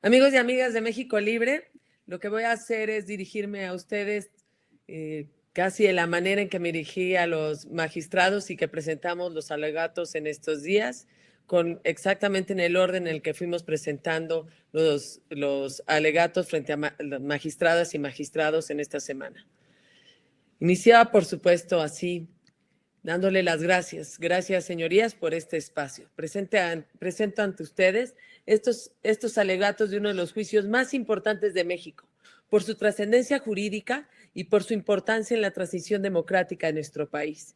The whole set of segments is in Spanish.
Amigos y amigas de México Libre, lo que voy a hacer es dirigirme a ustedes casi de la manera en que me dirigí a los magistrados y que presentamos los alegatos en estos días, con exactamente en el orden en el que fuimos presentando los alegatos frente a magistradas y magistrados en esta semana. Iniciaba, por supuesto, así, dándole las gracias. Gracias, señorías, por este espacio. Presento ante ustedes estos alegatos de uno de los juicios más importantes de México, por su trascendencia jurídica y por su importancia en la transición democrática de nuestro país.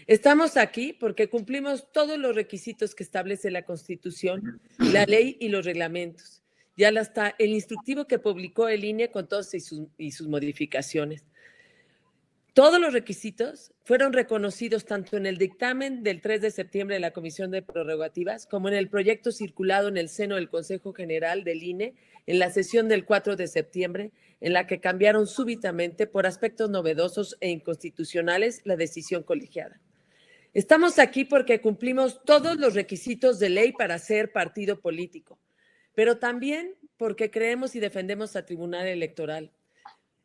Estamos aquí porque cumplimos todos los requisitos que establece la Constitución, la ley y los reglamentos, y hasta el instructivo que publicó el INE con todas sus modificaciones. Todos los requisitos fueron reconocidos tanto en el dictamen del 3 de septiembre de la Comisión de Prerrogativas como en el proyecto circulado en el seno del Consejo General del INE en la sesión del 4 de septiembre, en la que cambiaron súbitamente por aspectos novedosos e inconstitucionales la decisión colegiada. Estamos aquí porque cumplimos todos los requisitos de ley para ser partido político, pero también porque creemos y defendemos al Tribunal Electoral.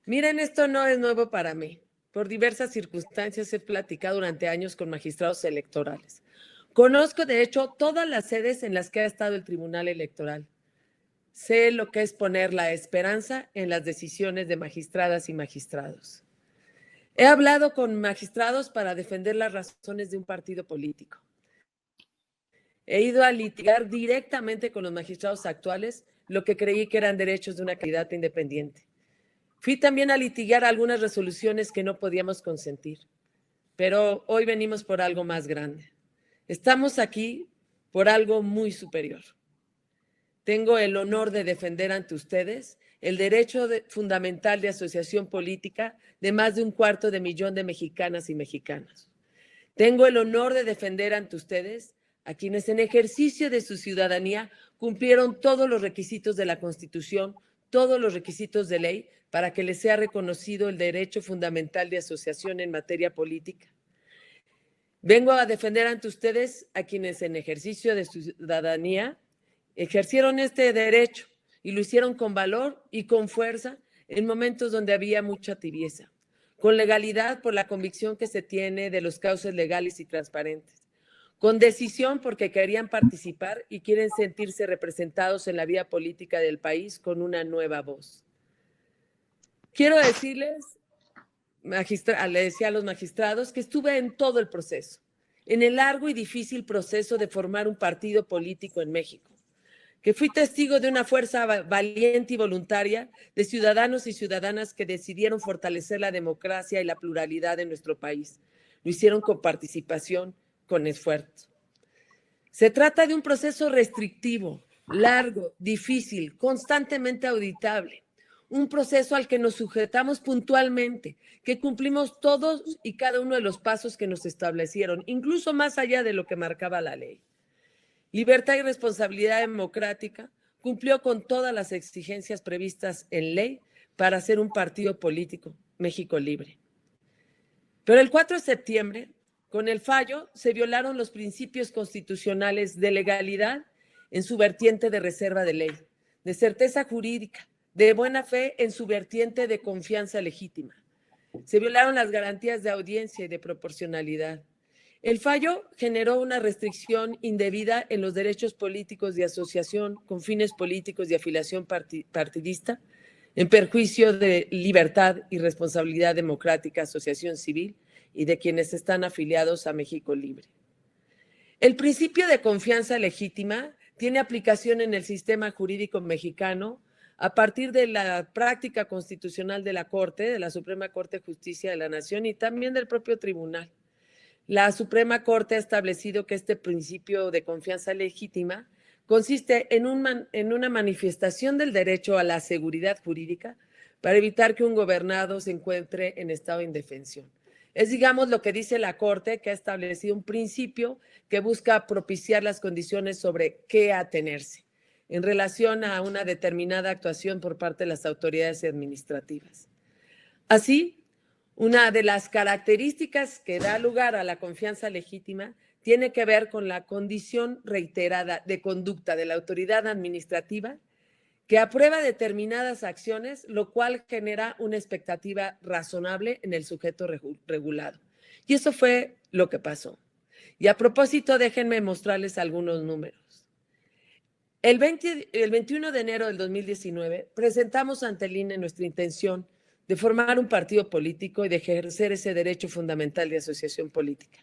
Miren, esto no es nuevo para mí. Por diversas circunstancias he platicado durante años con magistrados electorales. Conozco, de hecho, todas las sedes en las que ha estado el Tribunal Electoral. Sé lo que es poner la esperanza en las decisiones de magistradas y magistrados. He hablado con magistrados para defender las razones de un partido político. He ido a litigar directamente con los magistrados actuales lo que creí que eran derechos de una candidata independiente. Fui también a litigar algunas resoluciones que no podíamos consentir, pero hoy venimos por algo más grande. Estamos aquí por algo muy superior. Tengo el honor de defender ante ustedes el derecho fundamental de asociación política de más de 250,000 de mexicanas y mexicanos. Tengo el honor de defender ante ustedes a quienes en ejercicio de su ciudadanía cumplieron todos los requisitos de la Constitución, todos los requisitos de ley para que les sea reconocido el derecho fundamental de asociación en materia política. Vengo a defender ante ustedes a quienes en ejercicio de su ciudadanía ejercieron este derecho y lo hicieron con valor y con fuerza en momentos donde había mucha tibieza, con legalidad por la convicción que se tiene de los cauces legales y transparentes, con decisión porque querían participar y quieren sentirse representados en la vida política del país con una nueva voz. Quiero decirles, le decía a los magistrados, que estuve en todo el proceso, en el largo y difícil proceso de formar un partido político en México, que fui testigo de una fuerza valiente y voluntaria de ciudadanos y ciudadanas que decidieron fortalecer la democracia y la pluralidad de nuestro país. Lo hicieron con participación, con esfuerzo. Se trata de un proceso restrictivo, largo, difícil, constantemente auditable. Un proceso al que nos sujetamos puntualmente, que cumplimos todos y cada uno de los pasos que nos establecieron, incluso más allá de lo que marcaba la ley. Libertad y responsabilidad democrática cumplió con todas las exigencias previstas en ley para ser un partido político, México Libre. Pero el 4 de septiembre, con el fallo, se violaron los principios constitucionales de legalidad en su vertiente de reserva de ley, de certeza jurídica, de buena fe en su vertiente de confianza legítima. Se violaron las garantías de audiencia y de proporcionalidad. El fallo generó una restricción indebida en los derechos políticos de asociación con fines políticos y afiliación partidista, en perjuicio de libertad y responsabilidad democrática, asociación civil y de quienes están afiliados a México Libre. El principio de confianza legítima tiene aplicación en el sistema jurídico mexicano a partir de la práctica constitucional de la Corte, de la Suprema Corte de Justicia de la Nación y también del propio tribunal. La Suprema Corte ha establecido que este principio de confianza legítima consiste en una manifestación del derecho a la seguridad jurídica para evitar que un gobernado se encuentre en estado de indefensión. Es, digamos, lo que dice la Corte, que ha establecido un principio que busca propiciar las condiciones sobre qué atenerse en relación a una determinada actuación por parte de las autoridades administrativas. Así, una de las características que da lugar a la confianza legítima tiene que ver con la condición reiterada de conducta de la autoridad administrativa que aprueba determinadas acciones, lo cual genera una expectativa razonable en el sujeto regulado. Y eso fue lo que pasó. Y a propósito, déjenme mostrarles algunos números. El 21 de enero del 2019 presentamos ante el INE nuestra intención de formar un partido político y de ejercer ese derecho fundamental de asociación política.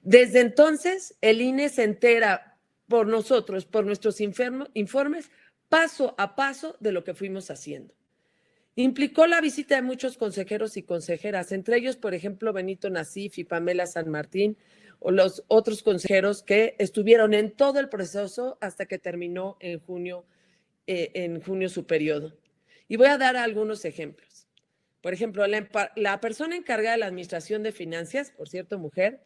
Desde entonces, el INE se entera por nosotros, por nuestros informes, paso a paso de lo que fuimos haciendo. Implicó la visita de muchos consejeros y consejeras, entre ellos, por ejemplo, Benito Nasif y Pamela San Martín, o los otros consejeros que estuvieron en todo el proceso hasta que terminó en junio su periodo. Y voy a dar algunos ejemplos. Por ejemplo, la persona encargada de la Administración de Finanzas, por cierto, mujer,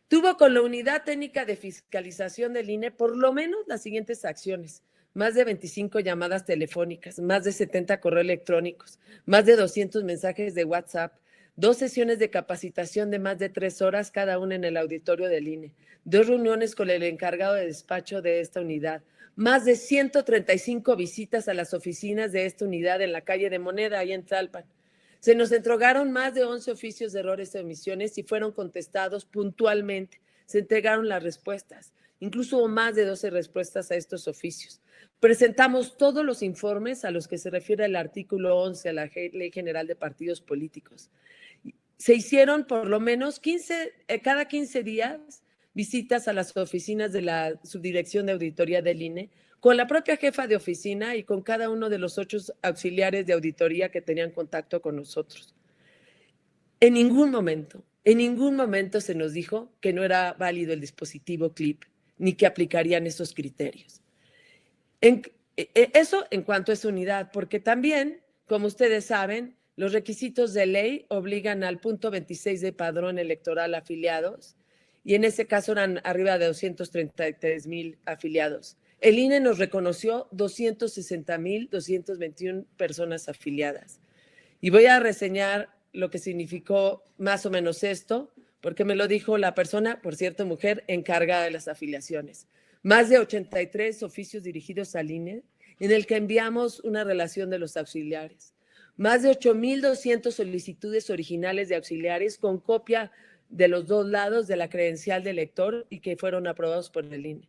tuvo con la Unidad Técnica de Fiscalización del INE por lo menos las siguientes acciones: más de 25 llamadas telefónicas, más de 70 correos electrónicos, más de 200 mensajes de WhatsApp, 2 sesiones de capacitación de más de 3 horas cada una en el auditorio del INE, 2 reuniones con el encargado de despacho de esta unidad, más de 135 visitas a las oficinas de esta unidad en la calle de Moneda, ahí en Tlalpan. Se nos entregaron más de 11 oficios de errores y omisiones y fueron contestados puntualmente. Se entregaron las respuestas. Incluso hubo más de 12 respuestas a estos oficios. Presentamos todos los informes a los que se refiere el artículo 11 de la Ley General de Partidos Políticos. Se hicieron por lo menos cada 15 días visitas a las oficinas de la Subdirección de Auditoría del INE, con la propia jefa de oficina y con cada uno de los 8 auxiliares de auditoría que tenían contacto con nosotros. En ningún momento se nos dijo que no era válido el dispositivo CLIP, ni que aplicarían esos criterios. Eso en cuanto a esa unidad, porque también, como ustedes saben, los requisitos de ley obligan al punto 26 de padrón electoral afiliados, y en ese caso eran arriba de 233,000 afiliados. El INE nos reconoció 260,221 personas afiliadas. Y voy a reseñar lo que significó más o menos esto, porque me lo dijo la persona, por cierto, mujer, encargada de las afiliaciones. Más de 83 oficios dirigidos al INE, en el que enviamos una relación de los auxiliares. Más de 8,200 solicitudes originales de auxiliares con copia de los 2 lados de la credencial del elector y que fueron aprobados por el INE.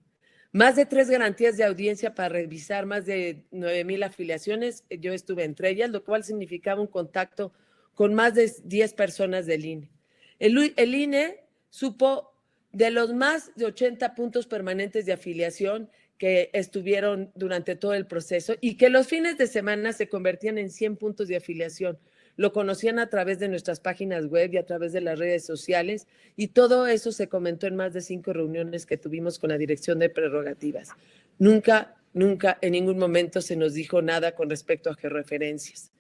Más de 3 garantías de audiencia para revisar más de 9,000 afiliaciones. Yo estuve entre ellas, lo cual significaba un contacto con más de 10 personas del INE. El INE supo de los más de 80 puntos permanentes de afiliación que estuvieron durante todo el proceso y que los fines de semana se convertían en 100 puntos de afiliación. Lo conocían a través de nuestras páginas web y a través de las redes sociales, y todo eso se comentó en más de 5 reuniones que tuvimos con la Dirección de Prerrogativas. Nunca en ningún momento se nos dijo nada con respecto a georreferencias.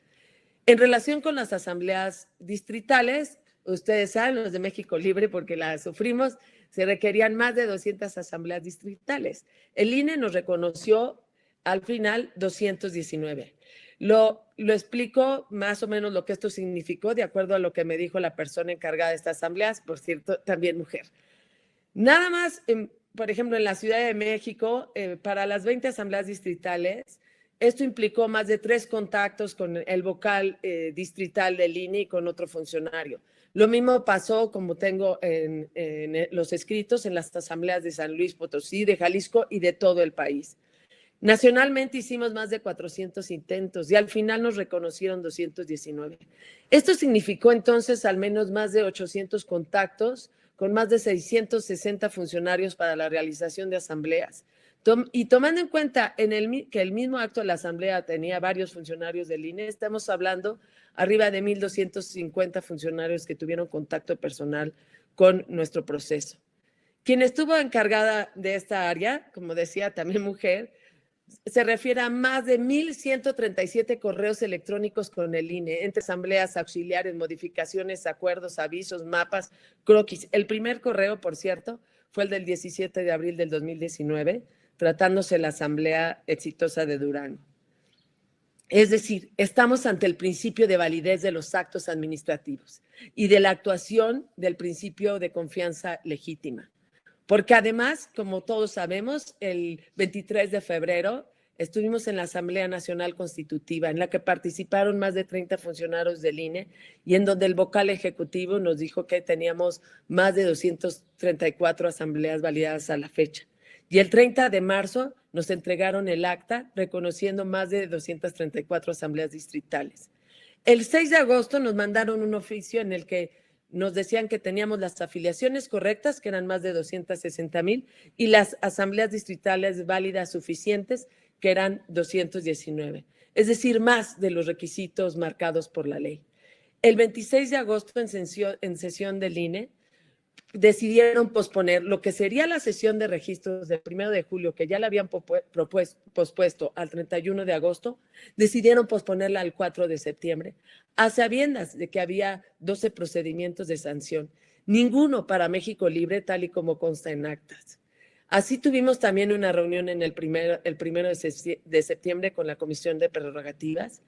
En relación con las asambleas distritales, ustedes saben, los de México Libre, porque las sufrimos, se requerían más de 200 asambleas distritales. El INE nos reconoció al final 219. Lo explico más o menos lo que esto significó, de acuerdo a lo que me dijo la persona encargada de estas asambleas, por cierto, también mujer. Nada más, por ejemplo, en la Ciudad de México, para las 20 asambleas distritales, esto implicó más de 3 contactos con el vocal distrital del INE y con otro funcionario. Lo mismo pasó, como tengo en los escritos, en las asambleas de San Luis Potosí, de Jalisco y de todo el país. Nacionalmente hicimos más de 400 intentos y al final nos reconocieron 219. Esto significó entonces al menos más de 800 contactos con más de 660 funcionarios para la realización de asambleas. Y tomando en cuenta que el mismo acto de la asamblea tenía varios funcionarios del INE, estamos hablando arriba de 1,250 funcionarios que tuvieron contacto personal con nuestro proceso. Quien estuvo encargada de esta área, como decía, también mujer, se refiere a más de 1,137 correos electrónicos con el INE, entre asambleas auxiliares, modificaciones, acuerdos, avisos, mapas, croquis. El primer correo, por cierto, fue el del 17 de abril del 2019, tratándose la asamblea exitosa de Durango. Es decir, estamos ante el principio de validez de los actos administrativos y de la actuación del principio de confianza legítima. Porque además, como todos sabemos, el 23 de febrero estuvimos en la Asamblea Nacional Constitutiva, en la que participaron más de 30 funcionarios del INE y en donde el vocal ejecutivo nos dijo que teníamos más de 234 asambleas validadas a la fecha. Y el 30 de marzo nos entregaron el acta reconociendo más de 234 asambleas distritales. El 6 de agosto nos mandaron un oficio en el que nos decían que teníamos las afiliaciones correctas, que eran más de 260,000, y las asambleas distritales válidas suficientes, que eran 219, es decir, más de los requisitos marcados por la ley. El 26 de agosto, en sesión del INE, decidieron posponer lo que sería la sesión de registros del 1 de julio, que ya la habían pospuesto al 31 de agosto, decidieron posponerla al 4 de septiembre, a sabiendas de que había 12 procedimientos de sanción, ninguno para México Libre, tal y como consta en actas. Así tuvimos también una reunión en el primero de septiembre con la Comisión de Prerrogativas,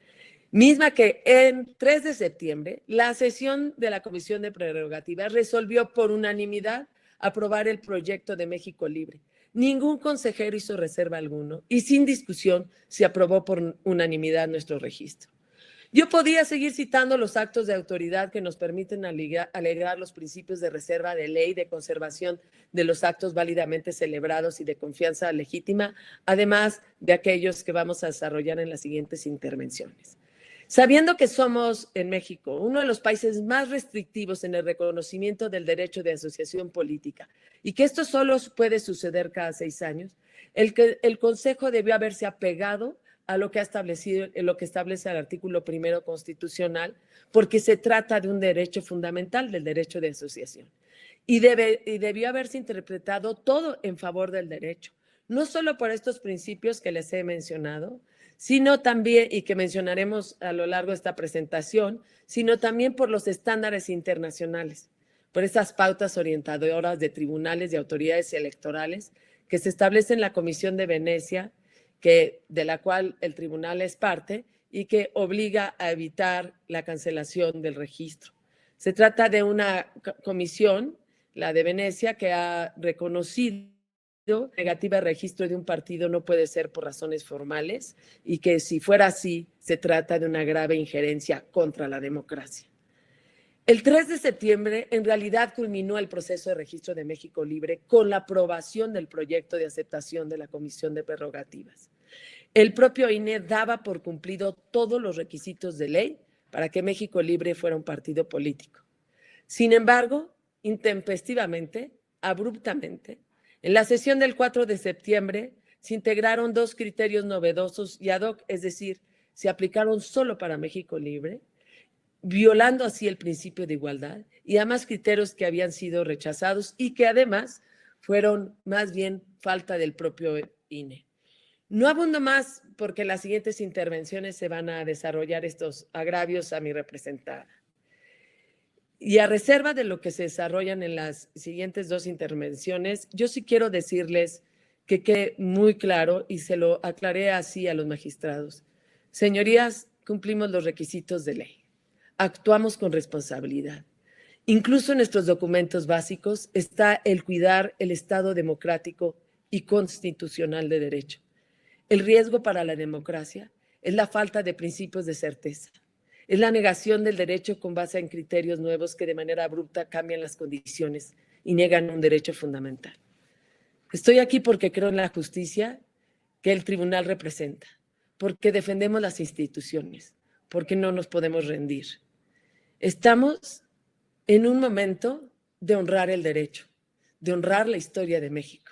misma que en 3 de septiembre, la sesión de la Comisión de Prerrogativas resolvió por unanimidad aprobar el proyecto de México Libre. Ningún consejero hizo reserva alguno y sin discusión se aprobó por unanimidad nuestro registro. Yo podía seguir citando los actos de autoridad que nos permiten alegar los principios de reserva de ley, de conservación de los actos válidamente celebrados y de confianza legítima, además de aquellos que vamos a desarrollar en las siguientes intervenciones. Sabiendo que somos en México uno de los países más restrictivos en el reconocimiento del derecho de asociación política y que esto solo puede suceder cada 6 años, el Consejo debió haberse apegado a lo que ha establecido, lo que establece el artículo 1 constitucional, porque se trata de un derecho fundamental, del derecho de asociación. Y debió haberse interpretado todo en favor del derecho, no solo por estos principios que les he mencionado, sino también, y que mencionaremos a lo largo de esta presentación, sino también por los estándares internacionales, por esas pautas orientadoras de tribunales y autoridades electorales que se establecen en la Comisión de Venecia, de la cual el tribunal es parte y que obliga a evitar la cancelación del registro. Se trata de una comisión, la de Venecia, que ha reconocido negativa de registro de un partido no puede ser por razones formales y que si fuera así, se trata de una grave injerencia contra la democracia. El 3 de septiembre, en realidad, culminó el proceso de registro de México Libre con la aprobación del proyecto de aceptación de la Comisión de Prerrogativas. El propio INE daba por cumplido todos los requisitos de ley para que México Libre fuera un partido político. Sin embargo, intempestivamente, abruptamente, en la sesión del 4 de septiembre se integraron 2 criterios novedosos y ad hoc, es decir, se aplicaron solo para México Libre, violando así el principio de igualdad y además criterios que habían sido rechazados y que además fueron más bien falta del propio INE. No abundo más porque en las siguientes intervenciones se van a desarrollar estos agravios a mi representada. Y a reserva de lo que se desarrollan en las siguientes 2 intervenciones, yo sí quiero decirles que quede muy claro y se lo aclaré así a los magistrados. Señorías, cumplimos los requisitos de ley. Actuamos con responsabilidad. Incluso en nuestros documentos básicos está el cuidar el Estado democrático y constitucional de derecho. El riesgo para la democracia es la falta de principios de certeza. Es la negación del derecho con base en criterios nuevos que de manera abrupta cambian las condiciones y niegan un derecho fundamental. Estoy aquí porque creo en la justicia que el tribunal representa, porque defendemos las instituciones, porque no nos podemos rendir. Estamos en un momento de honrar el derecho, de honrar la historia de México.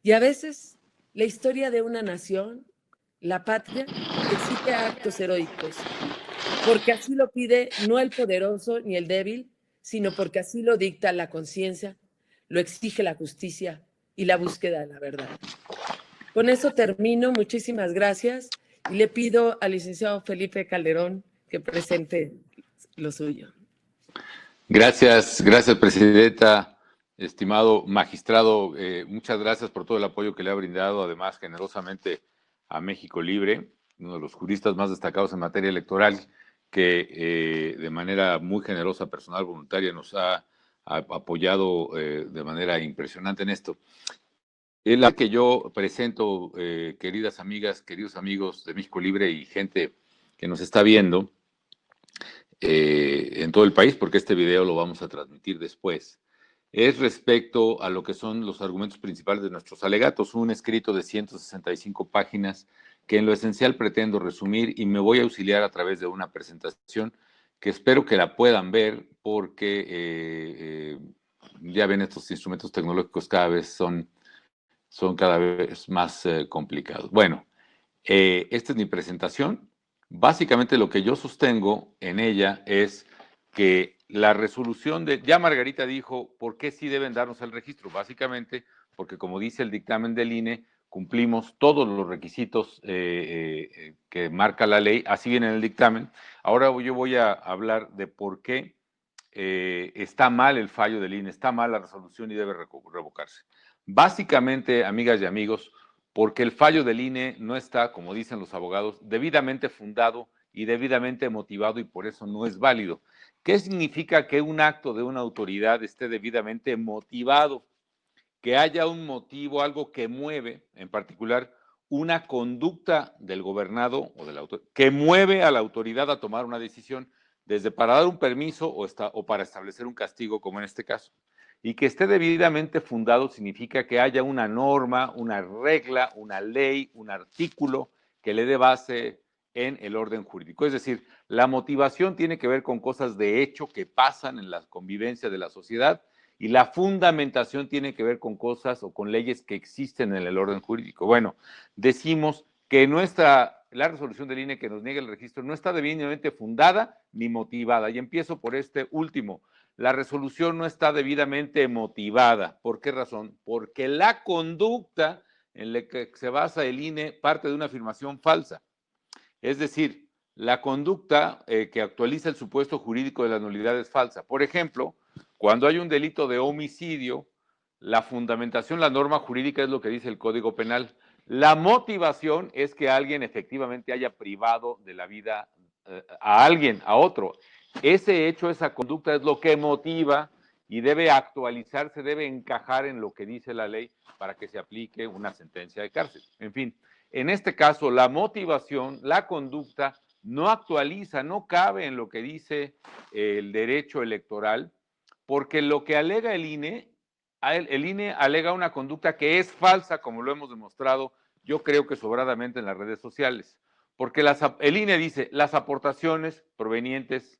Y a veces la historia de una nación, la patria, exige actos heroicos, porque así lo pide no el poderoso ni el débil, sino porque así lo dicta la conciencia, lo exige la justicia y la búsqueda de la verdad. Con eso termino. Muchísimas gracias y le pido al licenciado Felipe Calderón que presente lo suyo. Gracias, presidenta. Estimado magistrado, muchas gracias por todo el apoyo que le ha brindado, además generosamente a México Libre, uno de los juristas más destacados en materia electoral, que de manera muy generosa, personal, voluntaria, nos ha apoyado de manera impresionante en esto. La que yo presento, queridas amigas, queridos amigos de México Libre y gente que nos está viendo en todo el país, porque este video lo vamos a transmitir después, es respecto a lo que son los argumentos principales de nuestros alegatos, un escrito de 165 páginas que en lo esencial pretendo resumir y me voy a auxiliar a través de una presentación que espero que la puedan ver porque ya ven, estos instrumentos tecnológicos cada vez son cada vez más complicados. Bueno, esta es mi presentación. Básicamente lo que yo sostengo en ella es que la resolución de, ya Margarita dijo, ¿por qué sí deben darnos el registro? Básicamente porque, como dice el dictamen del INE, cumplimos todos los requisitos que marca la ley, así viene en el dictamen. Ahora yo voy a hablar de por qué está mal el fallo del INE, está mal la resolución y debe revocarse. Básicamente, amigas y amigos, porque el fallo del INE no está, como dicen los abogados, debidamente fundado y debidamente motivado y por eso no es válido. ¿Qué significa que un acto de una autoridad esté debidamente motivado? Que haya un motivo, algo que mueve, en particular, una conducta del gobernado o de la autoridad, que mueve a la autoridad a tomar una decisión, desde para dar un permiso o para establecer un castigo, como en este caso. Y que esté debidamente fundado significa que haya una norma, una regla, una ley, un artículo que le dé base en el orden jurídico. Es decir, la motivación tiene que ver con cosas de hecho que pasan en la convivencia de la sociedad y la fundamentación tiene que ver con cosas o con leyes que existen en el orden jurídico. Bueno, decimos que la resolución del INE que nos niega el registro no está debidamente fundada ni motivada. Y empiezo por este último. La resolución no está debidamente motivada. ¿Por qué razón? Porque la conducta en la que se basa el INE parte de una afirmación falsa. Es decir, la conducta que actualiza el supuesto jurídico de la nulidad es falsa. Por ejemplo, cuando hay un delito de homicidio, la fundamentación, la norma jurídica es lo que dice el Código Penal. La motivación es que alguien efectivamente haya privado de la vida a alguien, a otro. Ese hecho, esa conducta es lo que motiva y debe actualizarse, debe encajar en lo que dice la ley para que se aplique una sentencia de cárcel. En fin, en este caso, la motivación, la conducta, no actualiza, no cabe en lo que dice el derecho electoral, porque lo que alega el INE alega una conducta que es falsa, como lo hemos demostrado, yo creo que sobradamente en las redes sociales, porque el INE dice, las aportaciones provenientes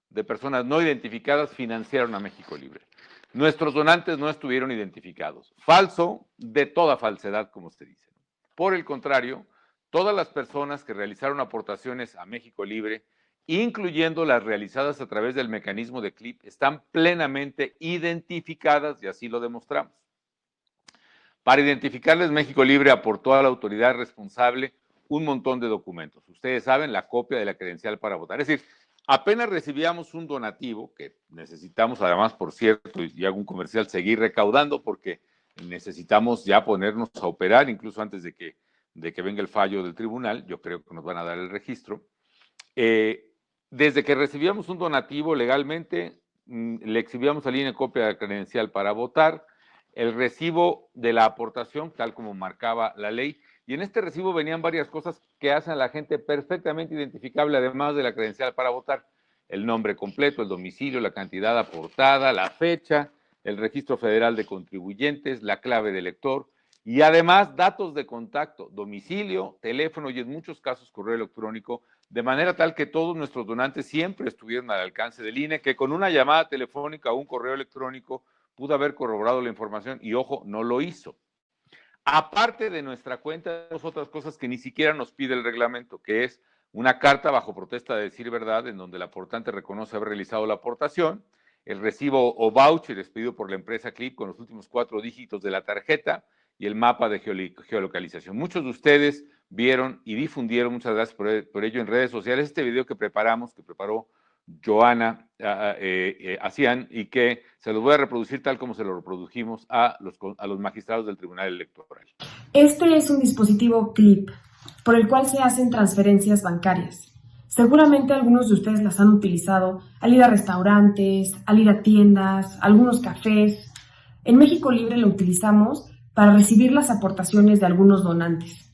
de personas no identificadas financiaron a México Libre. Nuestros donantes no estuvieron identificados. Falso de toda falsedad, como se dice. Por el contrario, todas las personas que realizaron aportaciones a México Libre, incluyendo las realizadas a través del mecanismo de CLIP, están plenamente identificadas y así lo demostramos. Para identificarles, México Libre aportó a la autoridad responsable un montón de documentos. Ustedes saben, la copia de la credencial para votar. Es decir, apenas recibíamos un donativo, que necesitamos además, por cierto, y hago un comercial, seguir recaudando porque necesitamos ya ponernos a operar, incluso antes de que venga el fallo del tribunal. Yo creo que nos van a dar el registro. Desde que recibíamos un donativo legalmente, le exhibíamos al INE copia de la credencial para votar, el recibo de la aportación, tal como marcaba la ley, y en este recibo venían varias cosas que hacen a la gente perfectamente identificable, además de la credencial para votar: el nombre completo, el domicilio, la cantidad aportada, la fecha, el registro federal de contribuyentes, la clave de elector, y además datos de contacto, domicilio, teléfono y en muchos casos correo electrónico, de manera tal que todos nuestros donantes siempre estuvieron al alcance del INE, que con una llamada telefónica o un correo electrónico pudo haber corroborado la información y, ojo, no lo hizo. Aparte de nuestra cuenta, tenemos otras cosas que ni siquiera nos pide el reglamento, que es una carta bajo protesta de decir verdad, en donde el aportante reconoce haber realizado la aportación, el recibo o voucher expedido por la empresa CLIP con los últimos 4 dígitos de la tarjeta y el mapa de geolocalización. Muchos de ustedes vieron y difundieron, muchas gracias por ello, en redes sociales, este video que preparó Joana hacían, y que se los voy a reproducir tal como se lo reprodujimos a los magistrados del Tribunal Electoral. Este es un dispositivo CLIP, por el cual se hacen transferencias bancarias. Seguramente algunos de ustedes las han utilizado al ir a restaurantes, al ir a tiendas, a algunos cafés. En México Libre lo utilizamos para recibir las aportaciones de algunos donantes.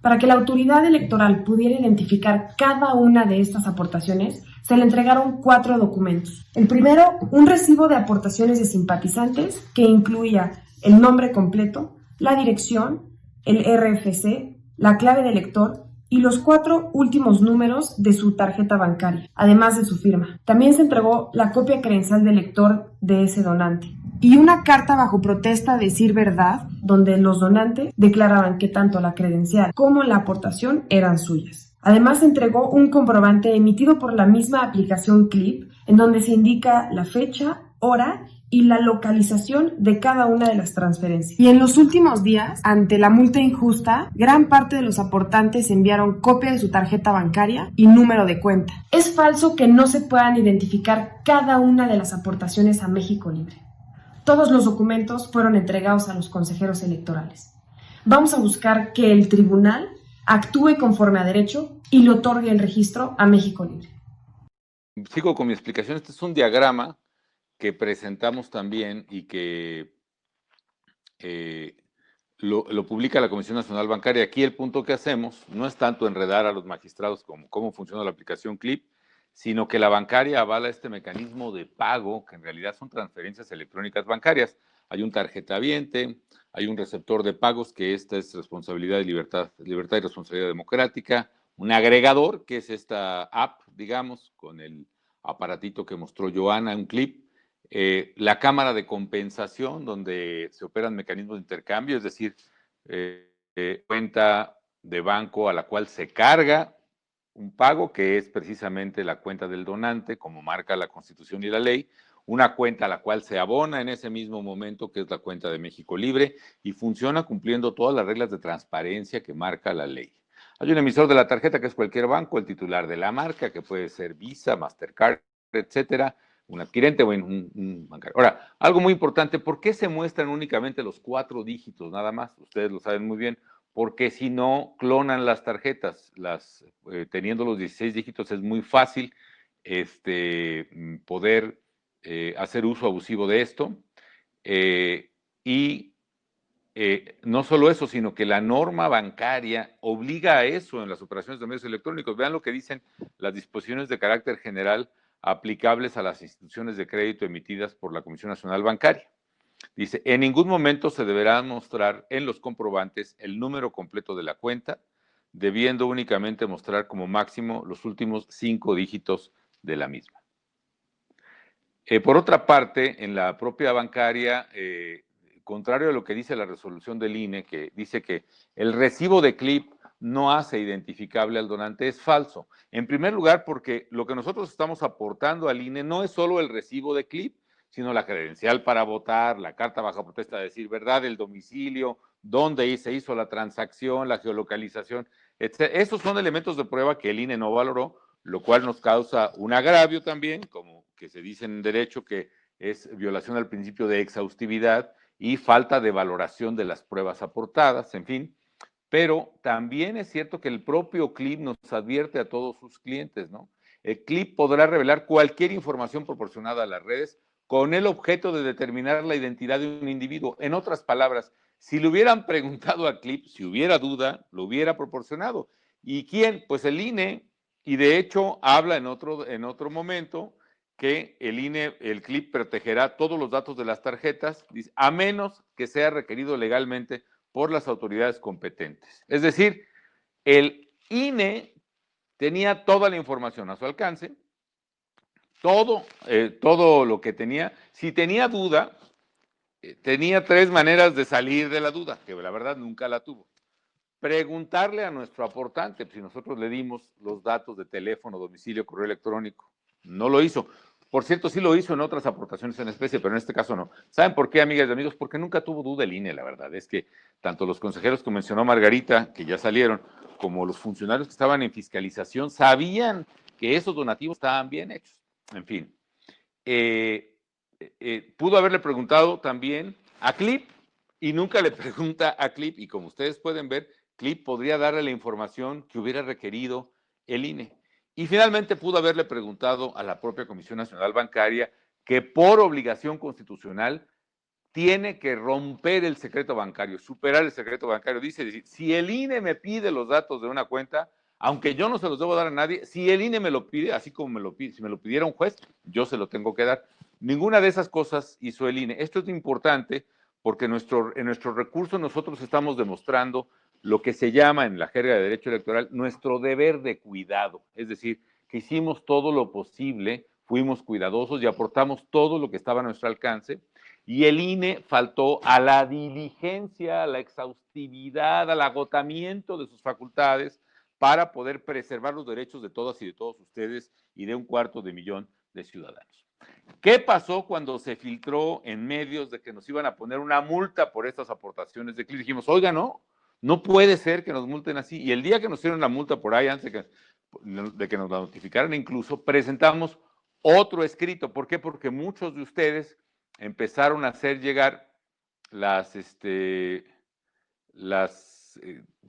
Para que la autoridad electoral pudiera identificar cada una de estas aportaciones, se le entregaron 4 documentos. El primero, un recibo de aportaciones de simpatizantes que incluía el nombre completo, la dirección, el RFC, la clave de elector y los 4 últimos números de su tarjeta bancaria, además de su firma. También se entregó la copia credencial del lector de ese donante y una carta bajo protesta de decir verdad, donde los donantes declaraban que tanto la credencial como la aportación eran suyas. Además, se entregó un comprobante emitido por la misma aplicación Clip, en donde se indica la fecha, hora y la localización de cada una de las transferencias. Y en los últimos días, ante la multa injusta, gran parte de los aportantes enviaron copia de su tarjeta bancaria y número de cuenta. Es falso que no se puedan identificar cada una de las aportaciones a México Libre. Todos los documentos fueron entregados a los consejeros electorales. Vamos a buscar que el tribunal actúe conforme a derecho y le otorgue el registro a México Libre. Sigo con mi explicación. Este es un diagrama que presentamos también y que lo publica la Comisión Nacional Bancaria. Aquí el punto que hacemos no es tanto enredar a los magistrados como cómo funciona la aplicación Clip, sino que la bancaria avala este mecanismo de pago, que en realidad son transferencias electrónicas bancarias. Hay un tarjetaviente, hay un receptor de pagos, que esta es responsabilidad y libertad y responsabilidad democrática, un agregador, que es esta app, digamos, con el aparatito que mostró Joana, un Clip, la cámara de compensación, donde se operan mecanismos de intercambio, es decir, cuenta de banco a la cual se carga un pago, que es precisamente la cuenta del donante, como marca la Constitución y la ley, una cuenta a la cual se abona en ese mismo momento, que es la cuenta de México Libre, y funciona cumpliendo todas las reglas de transparencia que marca la ley. Hay un emisor de la tarjeta, que es cualquier banco, el titular de la marca, que puede ser Visa, Mastercard, etcétera, un adquirente o un bancario. Ahora, algo muy importante, ¿por qué se muestran únicamente los 4 dígitos nada más? Ustedes lo saben muy bien. Porque si no clonan las tarjetas, teniendo los 16 dígitos es muy fácil poder hacer uso abusivo de esto. No solo eso, sino que la norma bancaria obliga a eso en las operaciones de medios electrónicos. Vean lo que dicen las disposiciones de carácter general aplicables a las instituciones de crédito emitidas por la Comisión Nacional Bancaria. Dice, en ningún momento se deberá mostrar en los comprobantes el número completo de la cuenta, debiendo únicamente mostrar como máximo los últimos 5 dígitos de la misma. Por otra parte, en la propia bancaria, contrario a lo que dice la resolución del INE, que dice que el recibo de Clip no hace identificable al donante, es falso. En primer lugar, porque lo que nosotros estamos aportando al INE no es solo el recibo de Clip, sino la credencial para votar, la carta bajo protesta de decir verdad, el domicilio, dónde se hizo la transacción, la geolocalización, etc. Esos son elementos de prueba que el INE no valoró, lo cual nos causa un agravio también, como que se dice en derecho que es violación al principio de exhaustividad y falta de valoración de las pruebas aportadas, en fin. Pero también es cierto que el propio CLIP nos advierte a todos sus clientes, ¿no? El CLIP podrá revelar cualquier información proporcionada a las redes con el objeto de determinar la identidad de un individuo. En otras palabras, si le hubieran preguntado a CLIP, si hubiera duda, lo hubiera proporcionado. ¿Y quién? Pues el INE, y de hecho habla en otro momento que el INE, el CLIP protegerá todos los datos de las tarjetas, a menos que sea requerido legalmente por las autoridades competentes. Es decir, el INE tenía toda la información a su alcance, todo lo que tenía. Si tenía duda, tenía 3 maneras de salir de la duda, que la verdad nunca la tuvo. Preguntarle a nuestro aportante, si nosotros le dimos los datos de teléfono, domicilio, correo electrónico. No lo hizo. Por cierto, sí lo hizo en otras aportaciones en especie, pero en este caso no. ¿Saben por qué, amigas y amigos? Porque nunca tuvo duda el INE, la verdad. Es que tanto los consejeros que mencionó Margarita, que ya salieron, como los funcionarios que estaban en fiscalización, sabían que esos donativos estaban bien hechos. En fin, pudo haberle preguntado también a CLIP y nunca le pregunta a CLIP, y como ustedes pueden ver, CLIP podría darle la información que hubiera requerido el INE. Y finalmente pudo haberle preguntado a la propia Comisión Nacional Bancaria, que por obligación constitucional tiene que romper el secreto bancario, superar el secreto bancario. Dice, si el INE me pide los datos de una cuenta, aunque yo no se los debo dar a nadie, si el INE me lo pide, así como me lo pide, si me lo pidiera un juez, yo se lo tengo que dar. Ninguna de esas cosas hizo el INE. Esto es importante porque en nuestro recurso nosotros estamos demostrando lo que se llama en la jerga de derecho electoral nuestro deber de cuidado. Es decir, que hicimos todo lo posible, fuimos cuidadosos y aportamos todo lo que estaba a nuestro alcance. Y el INE faltó a la diligencia, a la exhaustividad, al agotamiento de sus facultades para poder preservar los derechos de todas y de todos ustedes y de 250,000 de ciudadanos. ¿Qué pasó cuando se filtró en medios de que nos iban a poner una multa por estas aportaciones de CLIP? Dijimos, oiga, no puede ser que nos multen así. Y el día que nos dieron la multa por ahí, antes de que nos la notificaran, incluso presentamos otro escrito. ¿Por qué? Porque muchos de ustedes empezaron a hacer llegar las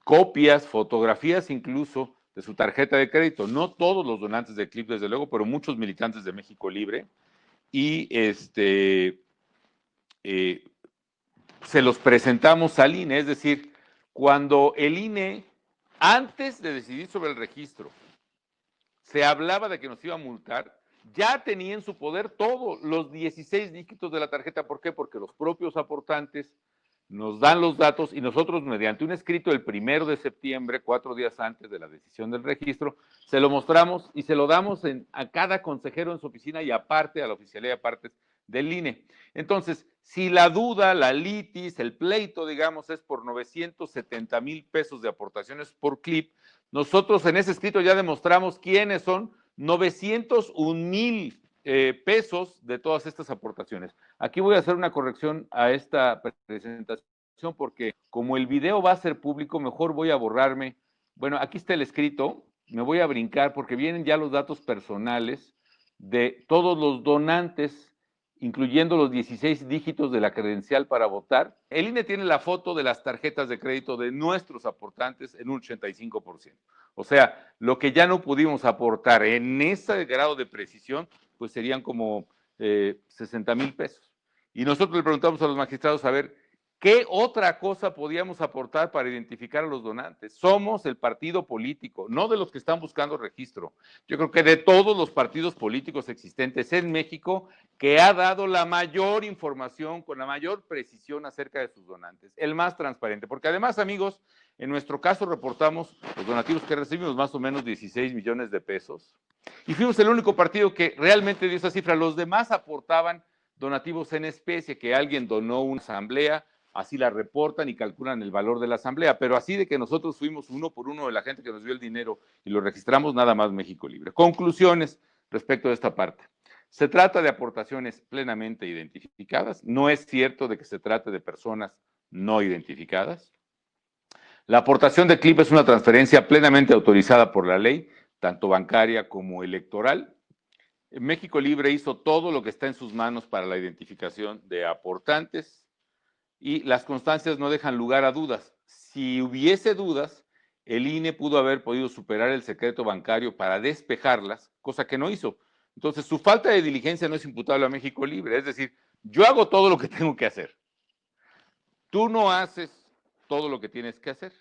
copias, fotografías incluso de su tarjeta de crédito. No todos los donantes de CLIP, desde luego, pero muchos militantes de México Libre. Y se los presentamos al INE, es decir, cuando el INE, antes de decidir sobre el registro, se hablaba de que nos iba a multar, ya tenía en su poder todos los 16 dígitos de la tarjeta. ¿Por qué? Porque los propios aportantes nos dan los datos y nosotros, mediante un escrito el 1 de septiembre, 4 días antes de la decisión del registro, se lo mostramos y se lo damos a cada consejero en su oficina y aparte a la oficialía de partes del INE. Entonces, si la duda, la litis, el pleito, digamos, es por 970,000 pesos de aportaciones por CLIP, nosotros en ese escrito ya demostramos quiénes son 901,000 pesos de todas estas aportaciones. Aquí voy a hacer una corrección a esta presentación porque como el video va a ser público, mejor voy a borrarme. Bueno, aquí está el escrito, me voy a brincar porque vienen ya los datos personales de todos los donantes, incluyendo los 16 dígitos de la credencial para votar. El INE tiene la foto de las tarjetas de crédito de nuestros aportantes en un 85%. O sea, lo que ya no pudimos aportar en ese grado de precisión, pues serían como 60,000 pesos. Y nosotros le preguntamos a los magistrados a ver qué otra cosa podíamos aportar para identificar a los donantes. Somos el partido político, no de los que están buscando registro. Yo creo que de todos los partidos políticos existentes en México, que ha dado la mayor información con la mayor precisión acerca de sus donantes, el más transparente. Porque además, amigos, en nuestro caso reportamos los donativos que recibimos, más o menos 16 millones de pesos. Y fuimos el único partido que realmente dio esa cifra. Los demás aportaban donativos en especie, que alguien donó una asamblea, así la reportan y calculan el valor de la asamblea, pero así de que nosotros fuimos uno por uno de la gente que nos dio el dinero y lo registramos, nada más México Libre. Conclusiones respecto de esta parte. Se trata de aportaciones plenamente identificadas, no es cierto de que se trate de personas no identificadas. La aportación de CLIP es una transferencia plenamente autorizada por la ley, tanto bancaria como electoral. México Libre hizo todo lo que está en sus manos para la identificación de aportantes y las constancias no dejan lugar a dudas. Si hubiese dudas, el INE pudo haber podido superar el secreto bancario para despejarlas, cosa que no hizo. Entonces, su falta de diligencia no es imputable a México Libre. Es decir, yo hago todo lo que tengo que hacer. Tú no haces todo lo que tienes que hacer.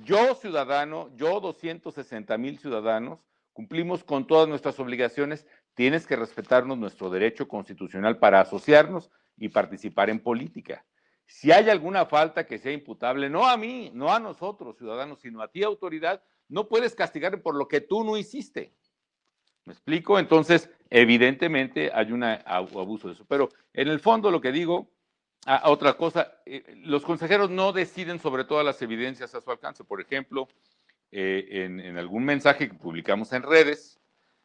Yo, ciudadano, yo 260,000 ciudadanos, cumplimos con todas nuestras obligaciones. Tienes que respetarnos nuestro derecho constitucional para asociarnos y participar en política. Si hay alguna falta que sea imputable, no a mí, no a nosotros, ciudadanos, sino a ti, autoridad, no puedes castigarme por lo que tú no hiciste. ¿Me explico? Entonces, evidentemente hay un abuso de eso. Pero en el fondo lo que digo, otra cosa, los consejeros no deciden sobre todas las evidencias a su alcance. Por ejemplo, en algún mensaje que publicamos en redes,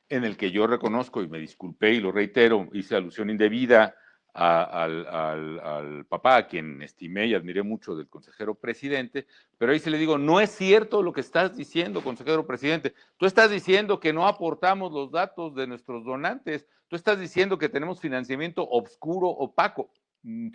en el que yo reconozco y me disculpé y lo reitero, hice alusión indebida al papá, a quien estimé y admiré mucho del consejero presidente, pero ahí se le digo, no es cierto lo que estás diciendo, consejero presidente. Tú estás diciendo que no aportamos los datos de nuestros donantes, tú estás diciendo que tenemos financiamiento obscuro, opaco.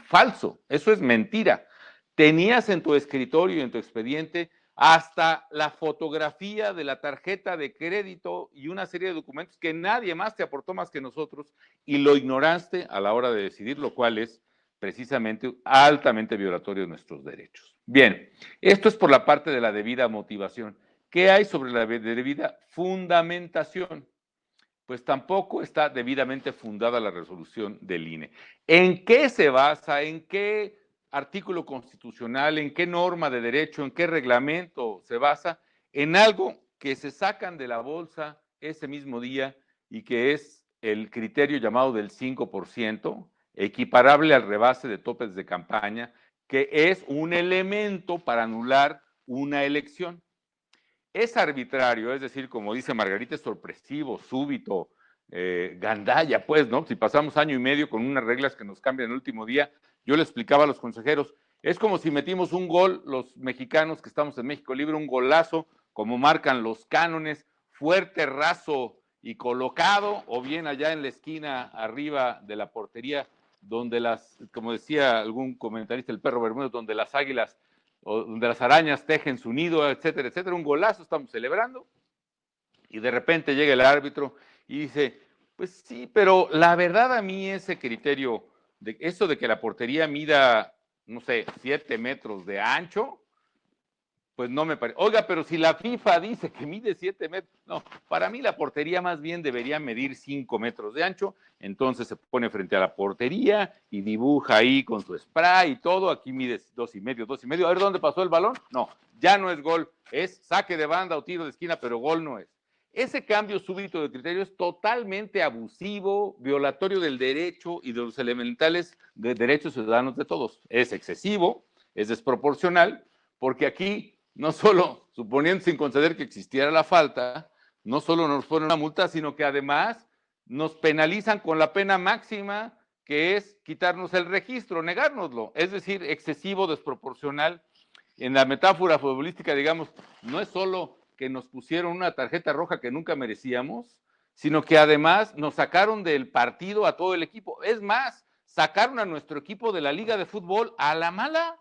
Falso, eso es mentira. Tenías en tu escritorio y en tu expediente hasta la fotografía de la tarjeta de crédito y una serie de documentos que nadie más te aportó más que nosotros y lo ignoraste a la hora de decidir, lo cual es precisamente altamente violatorio de nuestros derechos. Bien, esto es por la parte de la debida motivación. ¿Qué hay sobre la debida fundamentación? Pues tampoco está debidamente fundada la resolución del INE. ¿En qué se basa? ¿En qué artículo constitucional? ¿En qué norma de derecho? ¿En qué reglamento se basa? En algo que se sacan de la bolsa ese mismo día y que es el criterio llamado del 5%, equiparable al rebase de topes de campaña, que es un elemento para anular una elección. Es arbitrario, es decir, como dice Margarita, es sorpresivo, súbito, gandalla, pues, ¿no? Si pasamos año y medio con unas reglas que nos cambian el último día, yo le explicaba a los consejeros, es como si metimos un gol, los mexicanos que estamos en México Libre, un golazo, como marcan los cánones, fuerte, raso y colocado, o bien allá en la esquina arriba de la portería, donde las, como decía algún comentarista, el perro Bermúdez, donde las águilas o donde las arañas tejen su nido, etcétera, etcétera, un golazo, estamos celebrando, y de repente llega el árbitro y dice, pues sí, pero la verdad a mí ese criterio, de eso de que la portería mida, no sé, 7 metros de ancho, pues no me parece. Oiga, pero si la FIFA dice que mide 7 metros, no, para mí la portería más bien debería medir 5 metros de ancho, entonces se pone frente a la portería y dibuja ahí con su spray y todo, aquí mide 2,5, a ver dónde pasó el balón, no, ya no es gol, es saque de banda o tiro de esquina, pero gol no es. Ese cambio súbito de criterio es totalmente abusivo, violatorio del derecho y de los elementales de derechos ciudadanos de todos. Es excesivo, es desproporcional, porque aquí no solo, suponiendo sin conceder que existiera la falta, no solo nos ponen una multa, sino que además nos penalizan con la pena máxima, que es quitarnos el registro, negárnoslo. Es decir, excesivo, desproporcional. En la metáfora futbolística, digamos, no es solo que nos pusieron una tarjeta roja que nunca merecíamos, sino que además nos sacaron del partido a todo el equipo. Es más, sacaron a nuestro equipo de la Liga de Fútbol a la mala.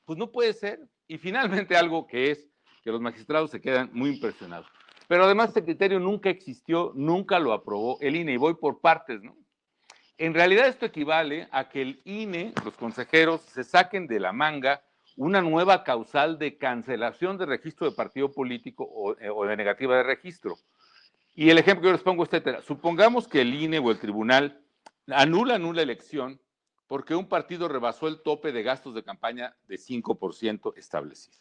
Pues no puede ser. Y finalmente algo que es que los magistrados se quedan muy impresionados. Pero además este criterio nunca existió, nunca lo aprobó el INE, y voy por partes, ¿no? En realidad esto equivale a que el INE, los consejeros, se saquen de la manga una nueva causal de cancelación de registro de partido político o de negativa de registro. Y el ejemplo que yo les pongo es etcétera. Supongamos que el INE o el tribunal anulan una elección porque un partido rebasó el tope de gastos de campaña de 5% establecido.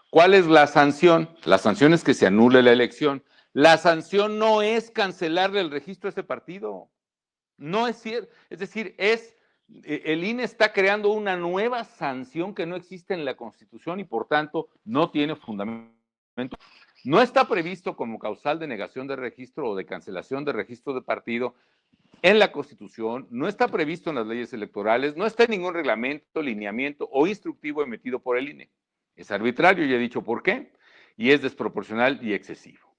¿Cuál es la sanción? La sanción es que se anule la elección. La sanción no es cancelarle el registro a ese partido. No es cierto. Es decir, el INE está creando una nueva sanción que no existe en la Constitución y por tanto no tiene fundamento. No está previsto como causal de negación de registro o de cancelación de registro de partido en la Constitución, no está previsto en las leyes electorales, no está en ningún reglamento, lineamiento o instructivo emitido por el INE. Es arbitrario, ya he dicho por qué, y es desproporcional y excesivo.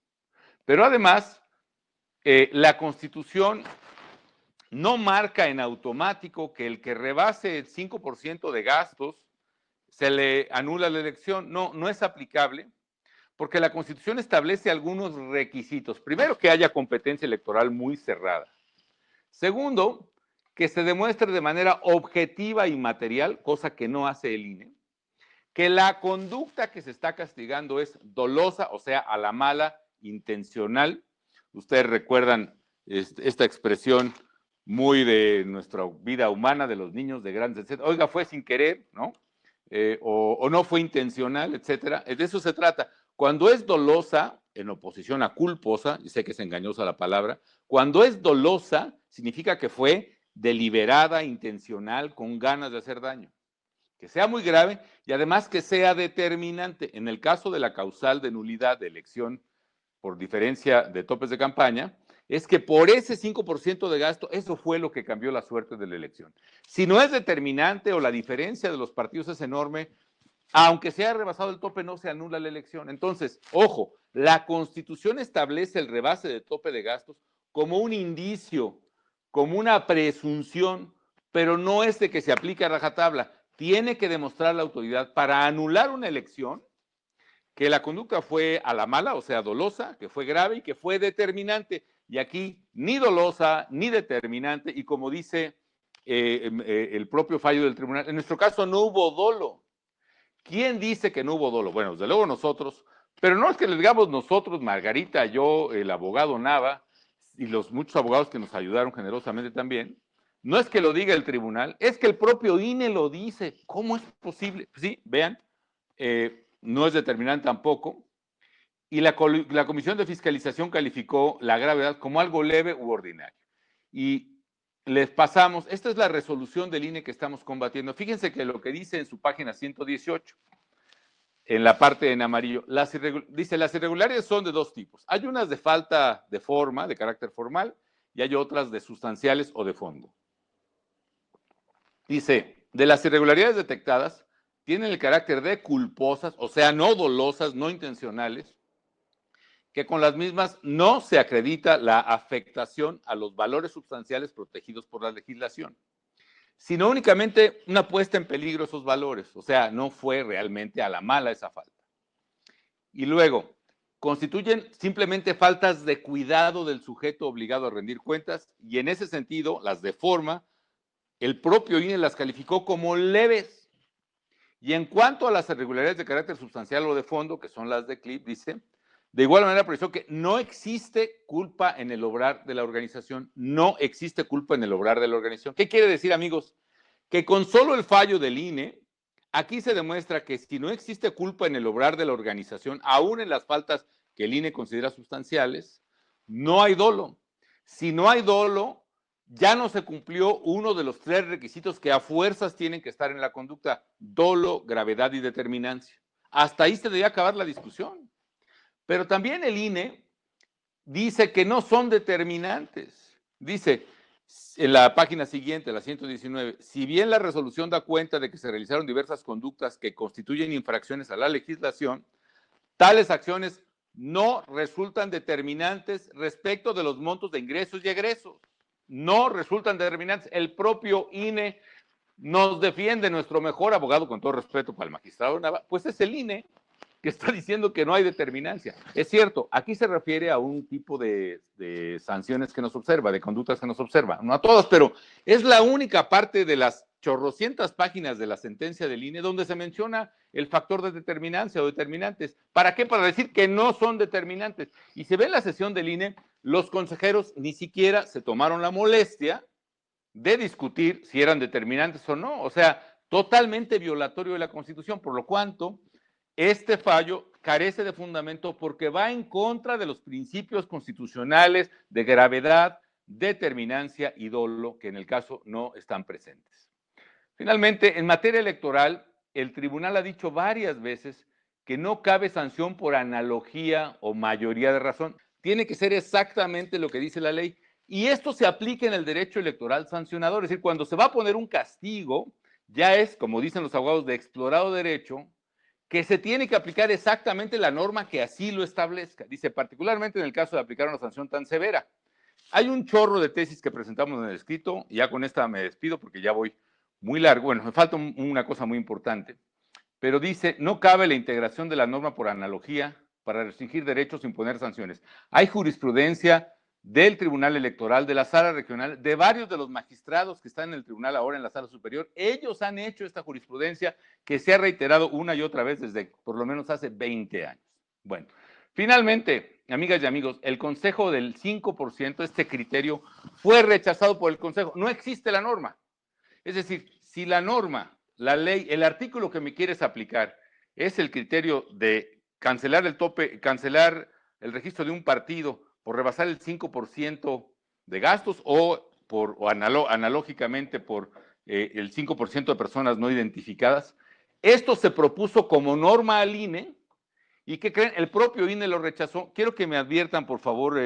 Pero además, la Constitución no marca en automático que el que rebase el 5% de gastos se le anula la elección. No, no es aplicable, porque la Constitución establece algunos requisitos. Primero, que haya competencia electoral muy cerrada. Segundo, que se demuestre de manera objetiva y material, cosa que no hace el INE, que la conducta que se está castigando es dolosa, o sea, a la mala, intencional. Ustedes recuerdan esta expresión muy de nuestra vida humana, de los niños, de grandes, etc. Oiga, fue sin querer, ¿no? O no fue intencional, etcétera. De eso se trata. Cuando es dolosa, en oposición a culposa, y sé que es engañosa la palabra, cuando es dolosa, significa que fue deliberada, intencional, con ganas de hacer daño. Que sea muy grave y además que sea determinante. En el caso de la causal de nulidad de elección por diferencia de topes de campaña, es que por ese 5% de gasto, eso fue lo que cambió la suerte de la elección. Si no es determinante o la diferencia de los partidos es enorme, aunque se haya rebasado el tope, no se anula la elección. Entonces, ojo, la Constitución establece el rebase de tope de gastos como un indicio, como una presunción, pero no es de que se aplique a rajatabla. Tiene que demostrar la autoridad para anular una elección que la conducta fue a la mala, o sea, dolosa, que fue grave y que fue determinante. Y aquí ni dolosa ni determinante, y como dice el propio fallo del tribunal. En nuestro caso no hubo dolo. ¿Quién dice que no hubo dolo? Bueno, desde luego nosotros, pero no es que le digamos nosotros, Margarita, yo, el abogado Nava y los muchos abogados que nos ayudaron generosamente también. No es que lo diga el tribunal, es que el propio INE lo dice. ¿Cómo es posible? Sí, vean, no es determinante tampoco. Y la Comisión de Fiscalización calificó la gravedad como algo leve u ordinario. Y les pasamos, esta es la resolución del INE que estamos combatiendo. Fíjense que lo que dice en su página 118, en la parte en amarillo, dice, las irregularidades son de dos tipos. Hay unas de falta de forma, de carácter formal, y hay otras de sustanciales o de fondo. Dice, de las irregularidades detectadas, tienen el carácter de culposas, o sea, no dolosas, no intencionales, que con las mismas no se acredita la afectación a los valores sustanciales protegidos por la legislación, sino únicamente una puesta en peligro esos valores, o sea, no fue realmente a la mala esa falta. Y luego, constituyen simplemente faltas de cuidado del sujeto obligado a rendir cuentas, y en ese sentido, las de forma, el propio INE las calificó como leves. Y en cuanto a las irregularidades de carácter sustancial o de fondo, que son las de CLIP, dice, de igual manera precisó que no existe culpa en el obrar de la organización, no existe culpa en el obrar de la organización. ¿Qué quiere decir, amigos? Que con solo el fallo del INE, aquí se demuestra que si no existe culpa en el obrar de la organización, aún en las faltas que el INE considera sustanciales, no hay dolo. Si no hay dolo, ya no se cumplió uno de los tres requisitos que a fuerzas tienen que estar en la conducta: dolo, gravedad y determinancia. Hasta ahí se debía acabar la discusión. Pero también el INE dice que no son determinantes. Dice en la página siguiente, la 119, si bien la resolución da cuenta de que se realizaron diversas conductas que constituyen infracciones a la legislación, tales acciones no resultan determinantes respecto de los montos de ingresos y egresos. No resultan determinantes. El propio INE nos defiende, nuestro mejor abogado, con todo respeto para el magistrado Nava, pues es el INE que está diciendo que no hay determinancia. Es cierto, aquí se refiere a un tipo de sanciones que nos observa, de conductas que nos observa, no a todas, pero es la única parte de las chorrocientas páginas de la sentencia del INE donde se menciona el factor de determinancia o determinantes. ¿Para qué? Para decir que no son determinantes. Y se ve en la sesión del INE, los consejeros ni siquiera se tomaron la molestia de discutir si eran determinantes o no. O sea, totalmente violatorio de la Constitución, por lo cuanto este fallo carece de fundamento porque va en contra de los principios constitucionales de gravedad, determinancia y dolo, que en el caso no están presentes. Finalmente, en materia electoral, el tribunal ha dicho varias veces que no cabe sanción por analogía o mayoría de razón. Tiene que ser exactamente lo que dice la ley. Y esto se aplica en el derecho electoral sancionador. Es decir, cuando se va a poner un castigo, ya es, como dicen los abogados, de explorado derecho, que se tiene que aplicar exactamente la norma que así lo establezca. Dice, particularmente en el caso de aplicar una sanción tan severa. Hay un chorro de tesis que presentamos en el escrito, y ya con esta me despido porque ya voy muy largo. Bueno, me falta una cosa muy importante, pero dice, no cabe la integración de la norma por analogía para restringir derechos o imponer sanciones. Hay jurisprudencia del Tribunal Electoral, de la Sala Regional, de varios de los magistrados que están en el tribunal ahora en la Sala Superior. Ellos han hecho esta jurisprudencia que se ha reiterado una y otra vez desde por lo menos hace 20 años. Bueno, finalmente, amigas y amigos, el Consejo del 5%, este criterio, fue rechazado por el Consejo. No existe la norma. Es decir, si la norma, la ley, el artículo que me quieres aplicar es el criterio de cancelar el tope, cancelar el registro de un partido por rebasar el 5% de gastos o analógicamente por el 5% de personas no identificadas, esto se propuso como norma al INE. ¿Y qué creen? El propio INE lo rechazó. Quiero que me adviertan, por favor,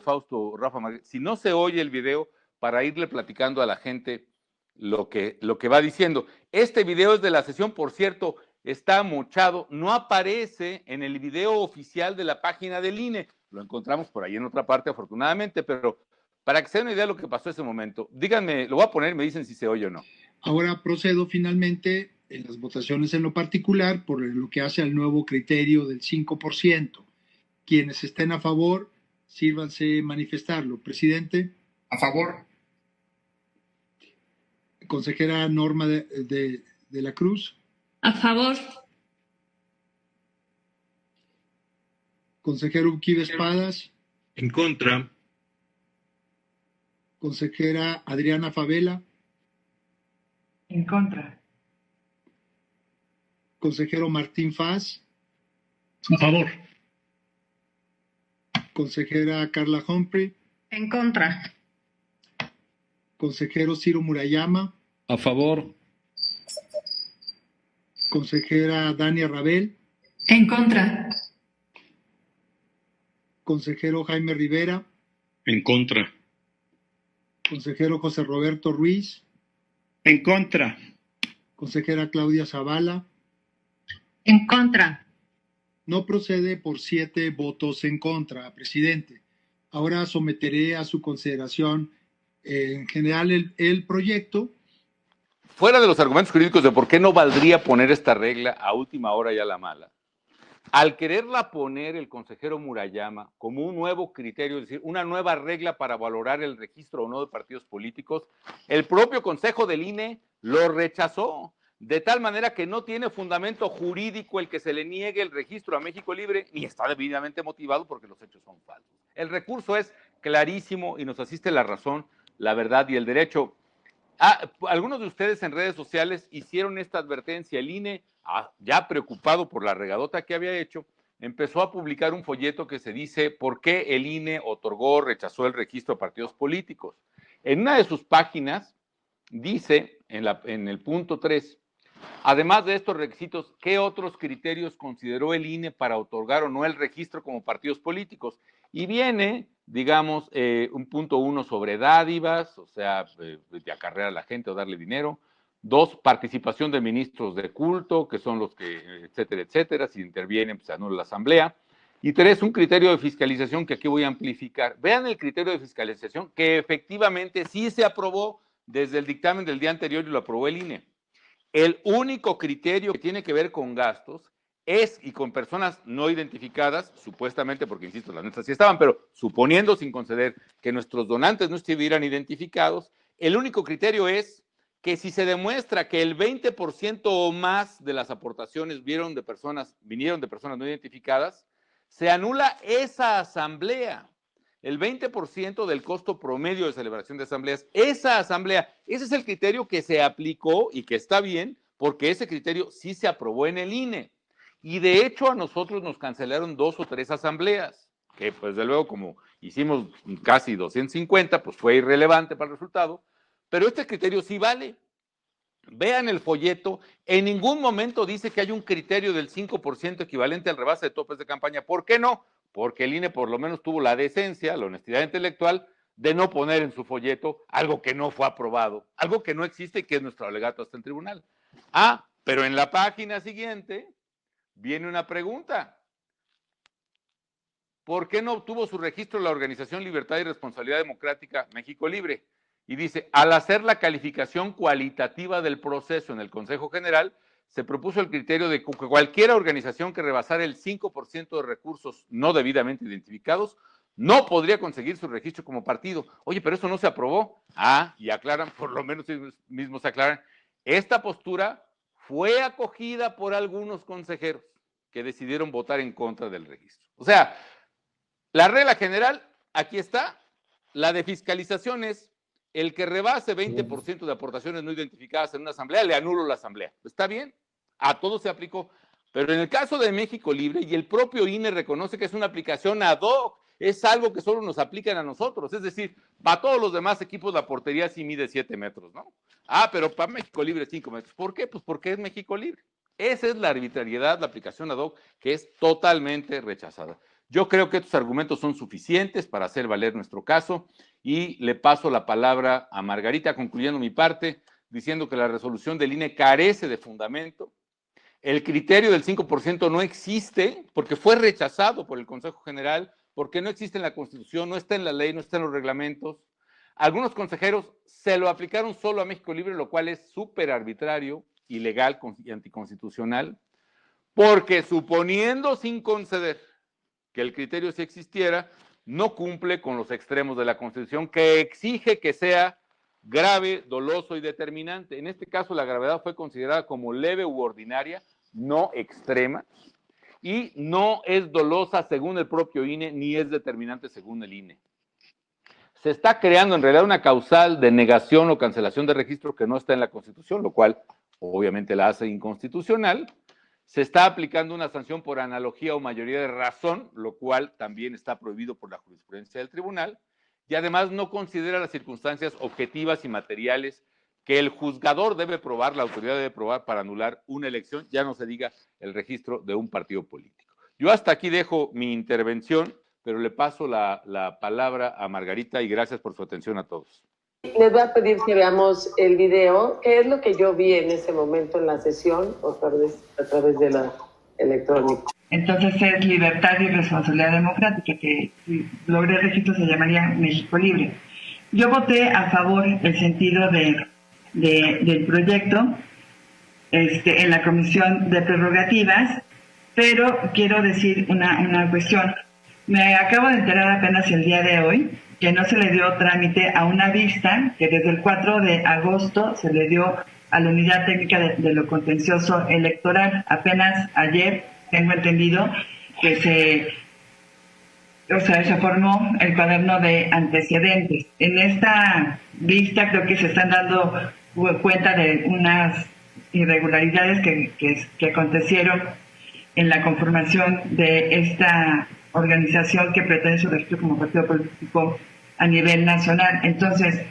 Fausto, Rafa, si no se oye el video, para irle platicando a la gente lo que va diciendo. Este video es de la sesión, por cierto, está mochado, no aparece en el video oficial de la página del INE. Lo encontramos por ahí en otra parte, afortunadamente, pero para que se den una idea de lo que pasó ese momento, díganme, lo voy a poner, me dicen si se oye o no. Ahora procedo finalmente en las votaciones en lo particular por lo que hace al nuevo criterio del 5%. Quienes estén a favor, sírvanse manifestarlo. Presidente. A favor. Consejera Norma de la Cruz. A favor. Consejero Uquibe Espadas. En contra. Consejera Adriana Favela. En contra. Consejero Martín Faz. A favor. Consejera Carla Humphrey. En contra. Consejero Ciro Murayama. A favor. Consejera Dania Rabel. En contra. Consejero Jaime Rivera. En contra. Consejero José Roberto Ruiz. En contra. Consejera Claudia Zavala. En contra. No procede por 7 votos en contra, presidente. Ahora someteré a su consideración en general el proyecto. Fuera de los argumentos jurídicos de por qué no valdría poner esta regla a última hora y a la mala, al quererla poner el consejero Murayama como un nuevo criterio, es decir, una nueva regla para valorar el registro o no de partidos políticos, el propio Consejo del INE lo rechazó, de tal manera que no tiene fundamento jurídico el que se le niegue el registro a México Libre, ni está debidamente motivado porque los hechos son falsos. El recurso es clarísimo y nos asiste la razón, la verdad y el derecho. Algunos de ustedes en redes sociales hicieron esta advertencia. El INE, ya preocupado por la regadota que había hecho, empezó a publicar un folleto que se dice ¿por qué el INE rechazó el registro de partidos políticos? En una de sus páginas dice, en el punto 3, además de estos requisitos, ¿qué otros criterios consideró el INE para otorgar o no el registro como partidos políticos? Y viene, digamos, un punto 1 sobre dádivas, o sea, de acarrear a la gente o darle dinero. 2, participación de ministros de culto, que son los que, etcétera, etcétera, si intervienen, pues se anula la asamblea. Y 3, un criterio de fiscalización que aquí voy a amplificar. Vean el criterio de fiscalización que efectivamente sí se aprobó desde el dictamen del día anterior y lo aprobó el INE. El único criterio que tiene que ver con gastos es, y con personas no identificadas, supuestamente, porque insisto, las nuestras sí estaban, pero suponiendo sin conceder que nuestros donantes no estuvieran identificados, el único criterio es que si se demuestra que el 20% o más de las aportaciones vinieron de personas no identificadas, se anula esa asamblea. El 20% del costo promedio de celebración de asambleas, esa asamblea, ese es el criterio que se aplicó y que está bien, porque ese criterio sí se aprobó en el INE. Y de hecho a nosotros nos cancelaron 2 o 3 asambleas, que pues de luego como hicimos casi 250, pues fue irrelevante para el resultado, pero este criterio sí vale. Vean el folleto, en ningún momento dice que hay un criterio del 5% equivalente al rebase de topes de campaña. ¿Por qué no? Porque el INE por lo menos tuvo la decencia, la honestidad intelectual de no poner en su folleto algo que no fue aprobado, algo que no existe y que es nuestro alegato hasta el tribunal. Pero en la página siguiente viene una pregunta. ¿Por qué no obtuvo su registro la Organización Libertad y Responsabilidad Democrática México Libre? Y dice, al hacer la calificación cualitativa del proceso en el Consejo General, se propuso el criterio de que cualquier organización que rebasara el 5% de recursos no debidamente identificados no podría conseguir su registro como partido. Oye, pero eso no se aprobó. Y aclaran, por lo menos ellos mismos aclaran, esta postura fue acogida por algunos consejeros que decidieron votar en contra del registro. O sea, la regla general, aquí está, la de fiscalización es el que rebase 20% de aportaciones no identificadas en una asamblea, le anulo la asamblea. ¿Está bien? A todos se aplicó. Pero en el caso de México Libre, y el propio INE reconoce que es una aplicación ad hoc, es algo que solo nos aplican a nosotros. Es decir, para todos los demás equipos la portería sí mide 7 metros, ¿no? Pero para México Libre 5 metros. ¿Por qué? Pues porque es México Libre. Esa es la arbitrariedad, la aplicación ad hoc, que es totalmente rechazada. Yo creo que estos argumentos son suficientes para hacer valer nuestro caso y le paso la palabra a Margarita, concluyendo mi parte, diciendo que la resolución del INE carece de fundamento. El criterio del 5% no existe porque fue rechazado por el Consejo General, porque no existe en la Constitución, no está en la ley, no está en los reglamentos. Algunos consejeros se lo aplicaron solo a México Libre, lo cual es súper arbitrario, ilegal y anticonstitucional, porque suponiendo sin conceder que el criterio sí existiera, no cumple con los extremos de la Constitución, que exige que sea grave, doloso y determinante. En este caso, la gravedad fue considerada como leve u ordinaria, no extrema, y no es dolosa según el propio INE, ni es determinante según el INE. Se está creando en realidad una causal de negación o cancelación de registro que no está en la Constitución, lo cual obviamente la hace inconstitucional. Se está aplicando una sanción por analogía o mayoría de razón, lo cual también está prohibido por la jurisprudencia del tribunal, y además no considera las circunstancias objetivas y materiales que el juzgador debe probar, la autoridad debe probar para anular una elección, ya no se diga el registro de un partido político. Yo hasta aquí dejo mi intervención, pero le paso la palabra a Margarita y gracias por su atención a todos. Les voy a pedir que veamos el video, que es lo que yo vi en ese momento en la sesión, otra vez a través de la electrónica. Entonces es Libertad y Responsabilidad Democrática, que si logré el registro se llamaría México Libre. Yo voté a favor del sentido del proyecto en la Comisión de Prerrogativas, pero quiero decir una cuestión. Me acabo de enterar apenas el día de hoy que no se le dio trámite a una vista que desde el 4 de agosto se le dio a la Unidad Técnica de lo Contencioso Electoral. Apenas ayer tengo entendido que se formó el cuaderno de antecedentes. En esta vista creo que se están dando cuenta de unas irregularidades que acontecieron en la conformación de esta organización que pretende su registro como partido político a nivel nacional. Entonces,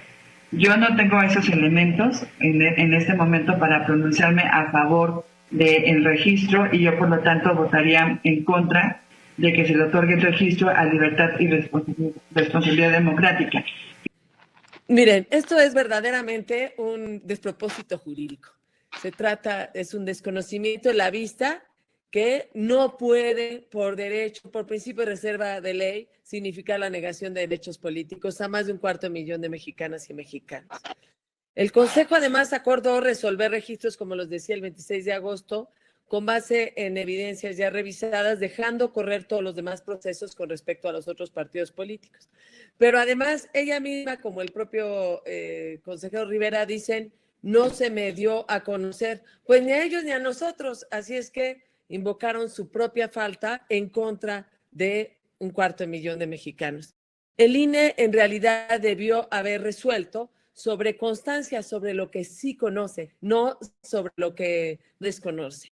yo no tengo esos elementos en este momento para pronunciarme a favor del registro y yo, por lo tanto, votaría en contra de que se le otorgue el registro a Libertad y Responsabilidad Democrática. Miren, esto es verdaderamente un despropósito jurídico. Es un desconocimiento de la vista que no puede, por derecho, por principio de reserva de ley, significar la negación de derechos políticos a más de 250,000 de mexicanas y mexicanos. El Consejo además acordó resolver registros, como los decía, el 26 de agosto, con base en evidencias ya revisadas, dejando correr todos los demás procesos con respecto a los otros partidos políticos. Pero además, ella misma, como el propio consejero Rivera, dicen, no se me dio a conocer, pues ni a ellos ni a nosotros, así es que invocaron su propia falta en contra de 250,000 de mexicanos. El INE en realidad debió haber resuelto sobre constancia, sobre lo que sí conoce, no sobre lo que desconoce.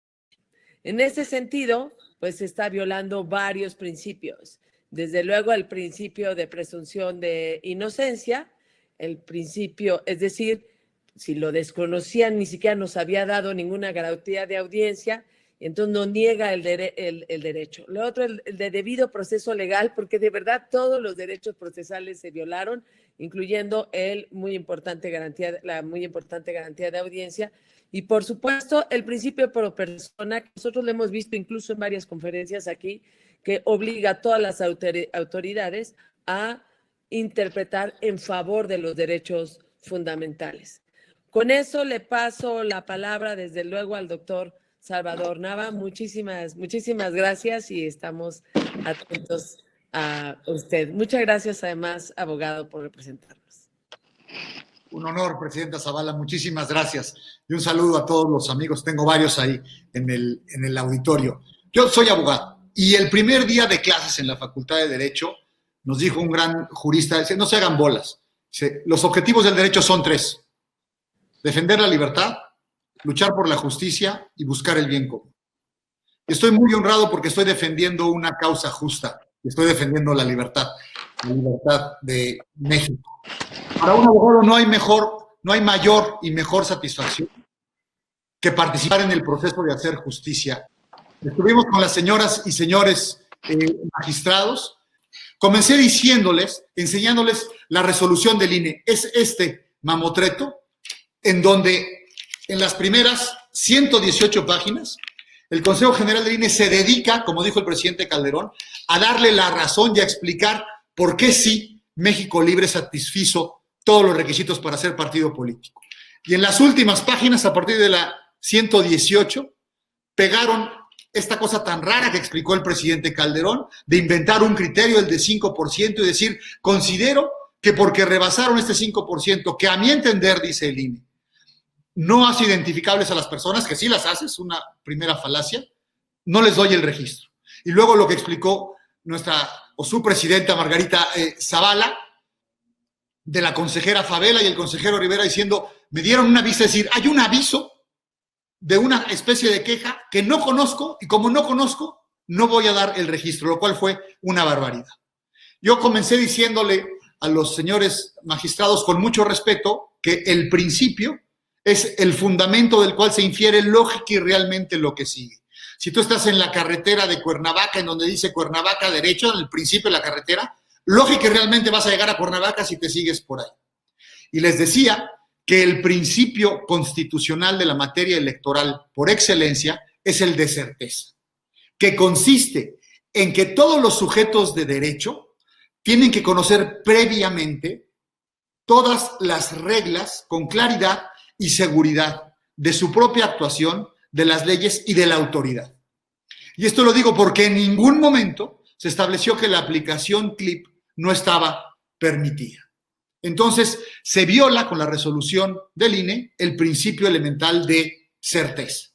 En ese sentido, pues se está violando varios principios. Desde luego el principio de presunción de inocencia, el principio, es decir, si lo desconocían, ni siquiera nos había dado ninguna garantía de audiencia, entonces no niega el derecho. Lo otro, el de debido proceso legal, porque de verdad todos los derechos procesales se violaron, incluyendo la muy importante garantía de audiencia. Y por supuesto, el principio pro persona, que nosotros lo hemos visto incluso en varias conferencias aquí, que obliga a todas las autoridades a interpretar en favor de los derechos fundamentales. Con eso le paso la palabra, desde luego, al doctor Salvador Nava. Muchísimas gracias y estamos atentos a usted. Muchas gracias, además, abogado, por representarnos. Un honor, Presidenta Zavala. Muchísimas gracias. Y un saludo a todos los amigos. Tengo varios ahí en el auditorio. Yo soy abogado y el primer día de clases en la Facultad de Derecho nos dijo un gran jurista, dice, no se hagan bolas. Dice, los objetivos del derecho son 3. Defender la libertad, luchar por la justicia y buscar el bien común. Estoy muy honrado porque estoy defendiendo una causa justa. Estoy defendiendo la libertad de México. Para un abogado no hay mayor y mejor satisfacción que participar en el proceso de hacer justicia. Estuvimos con las señoras y señores magistrados. Comencé enseñándoles la resolución del INE. Es este mamotreto en donde en las primeras 118 páginas el Consejo General del INE se dedica, como dijo el presidente Calderón, a darle la razón y a explicar por qué sí México Libre satisfizo todos los requisitos para ser partido político. Y en las últimas páginas, a partir de la 118, pegaron esta cosa tan rara que explicó el presidente Calderón, de inventar un criterio, el de 5%, y decir, considero que porque rebasaron este 5%, que a mi entender, dice el INE, no hace identificables a las personas, que sí las hace, es una primera falacia, no les doy el registro. Y luego lo que explicó su presidenta Margarita Zavala, de la consejera Favela y el consejero Rivera, diciendo, me dieron un aviso, es decir, hay un aviso de una especie de queja que no conozco, y como no conozco, no voy a dar el registro, lo cual fue una barbaridad. Yo comencé diciéndole a los señores magistrados con mucho respeto que el principio es el fundamento del cual se infiere lógica y realmente lo que sigue. Si tú estás en la carretera de Cuernavaca, en donde dice Cuernavaca derecho, en el principio de la carretera, lógica y realmente vas a llegar a Cuernavaca si te sigues por ahí. Y les decía que el principio constitucional de la materia electoral por excelencia es el de certeza, que consiste en que todos los sujetos de derecho tienen que conocer previamente todas las reglas con claridad y seguridad de su propia actuación, de las leyes y de la autoridad. Y esto lo digo porque en ningún momento se estableció que la aplicación CLIP no estaba permitida. Entonces, se viola con la resolución del INE el principio elemental de certeza.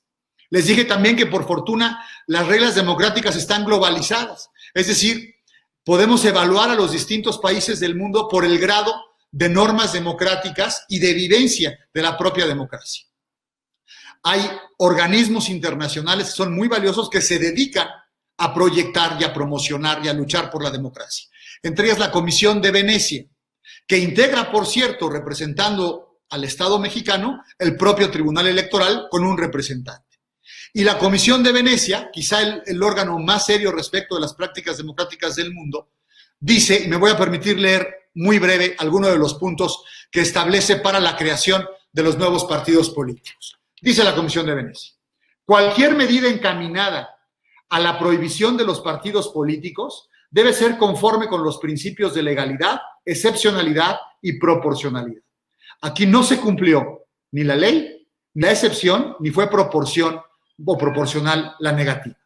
Les dije también que por fortuna las reglas democráticas están globalizadas, es decir, podemos evaluar a los distintos países del mundo por el grado de normas democráticas y de vivencia de la propia democracia. Hay organismos internacionales que son muy valiosos que se dedican a proyectar y a promocionar y a luchar por la democracia. Entre ellas la Comisión de Venecia, que integra, por cierto, representando al Estado mexicano, el propio Tribunal Electoral con un representante. Y la Comisión de Venecia, quizá el órgano más serio respecto de las prácticas democráticas del mundo, dice, y me voy a permitir leer muy breve algunos de los puntos que establece para la creación de los nuevos partidos políticos. Dice la Comisión de Venecia, cualquier medida encaminada a la prohibición de los partidos políticos debe ser conforme con los principios de legalidad, excepcionalidad y proporcionalidad. Aquí no se cumplió ni la ley, ni la excepción, ni fue proporcional la negativa.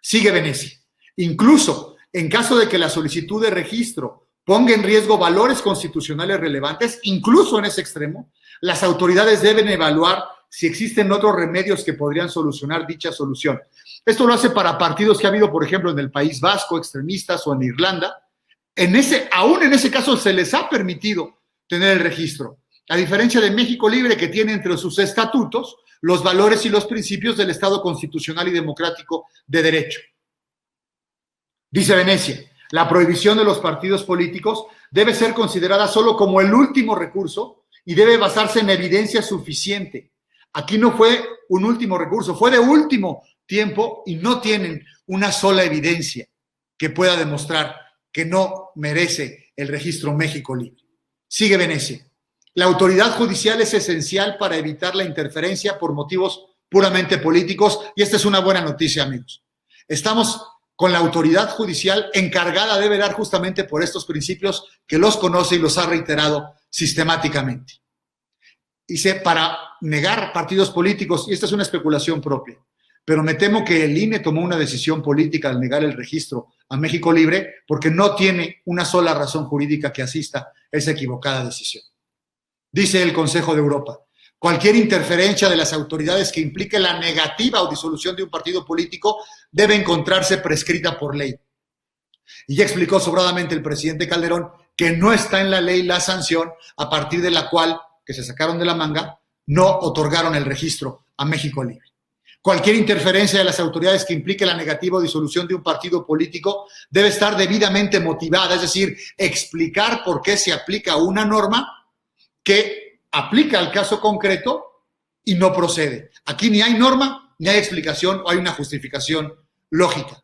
Sigue Venecia. Incluso en caso de que la solicitud de registro ponga en riesgo valores constitucionales relevantes, incluso en ese extremo, las autoridades deben evaluar si existen otros remedios que podrían solucionar dicha solución. Esto lo hace para partidos que ha habido, por ejemplo, en el País Vasco, extremistas, o en Irlanda. Aún en ese caso se les ha permitido tener el registro, a diferencia de México Libre, que tiene entre sus estatutos los valores y los principios del Estado constitucional y democrático de derecho. Dice Venecia, la prohibición de los partidos políticos debe ser considerada solo como el último recurso y debe basarse en evidencia suficiente. Aquí no fue un último recurso, fue de último tiempo y no tienen una sola evidencia que pueda demostrar que no merece el registro México Libre. Sigue Venecia. La autoridad judicial es esencial para evitar la interferencia por motivos puramente políticos y esta es una buena noticia, amigos. Estamos con la autoridad judicial encargada de velar justamente por estos principios que los conoce y los ha reiterado sistemáticamente. Dice, para negar partidos políticos, y esta es una especulación propia, pero me temo que el INE tomó una decisión política al negar el registro a México Libre porque no tiene una sola razón jurídica que asista a esa equivocada decisión. Dice el Consejo de Europa, cualquier interferencia de las autoridades que implique la negativa o disolución de un partido político debe encontrarse prescrita por ley. Y ya explicó sobradamente el presidente Calderón que no está en la ley la sanción a partir de la cual, que se sacaron de la manga, no otorgaron el registro a México Libre. Cualquier interferencia de las autoridades que implique la negativa o disolución de un partido político debe estar debidamente motivada, es decir, explicar por qué se aplica una norma que aplica al caso concreto y no procede. Aquí ni hay norma, ni hay explicación o hay una justificación lógica.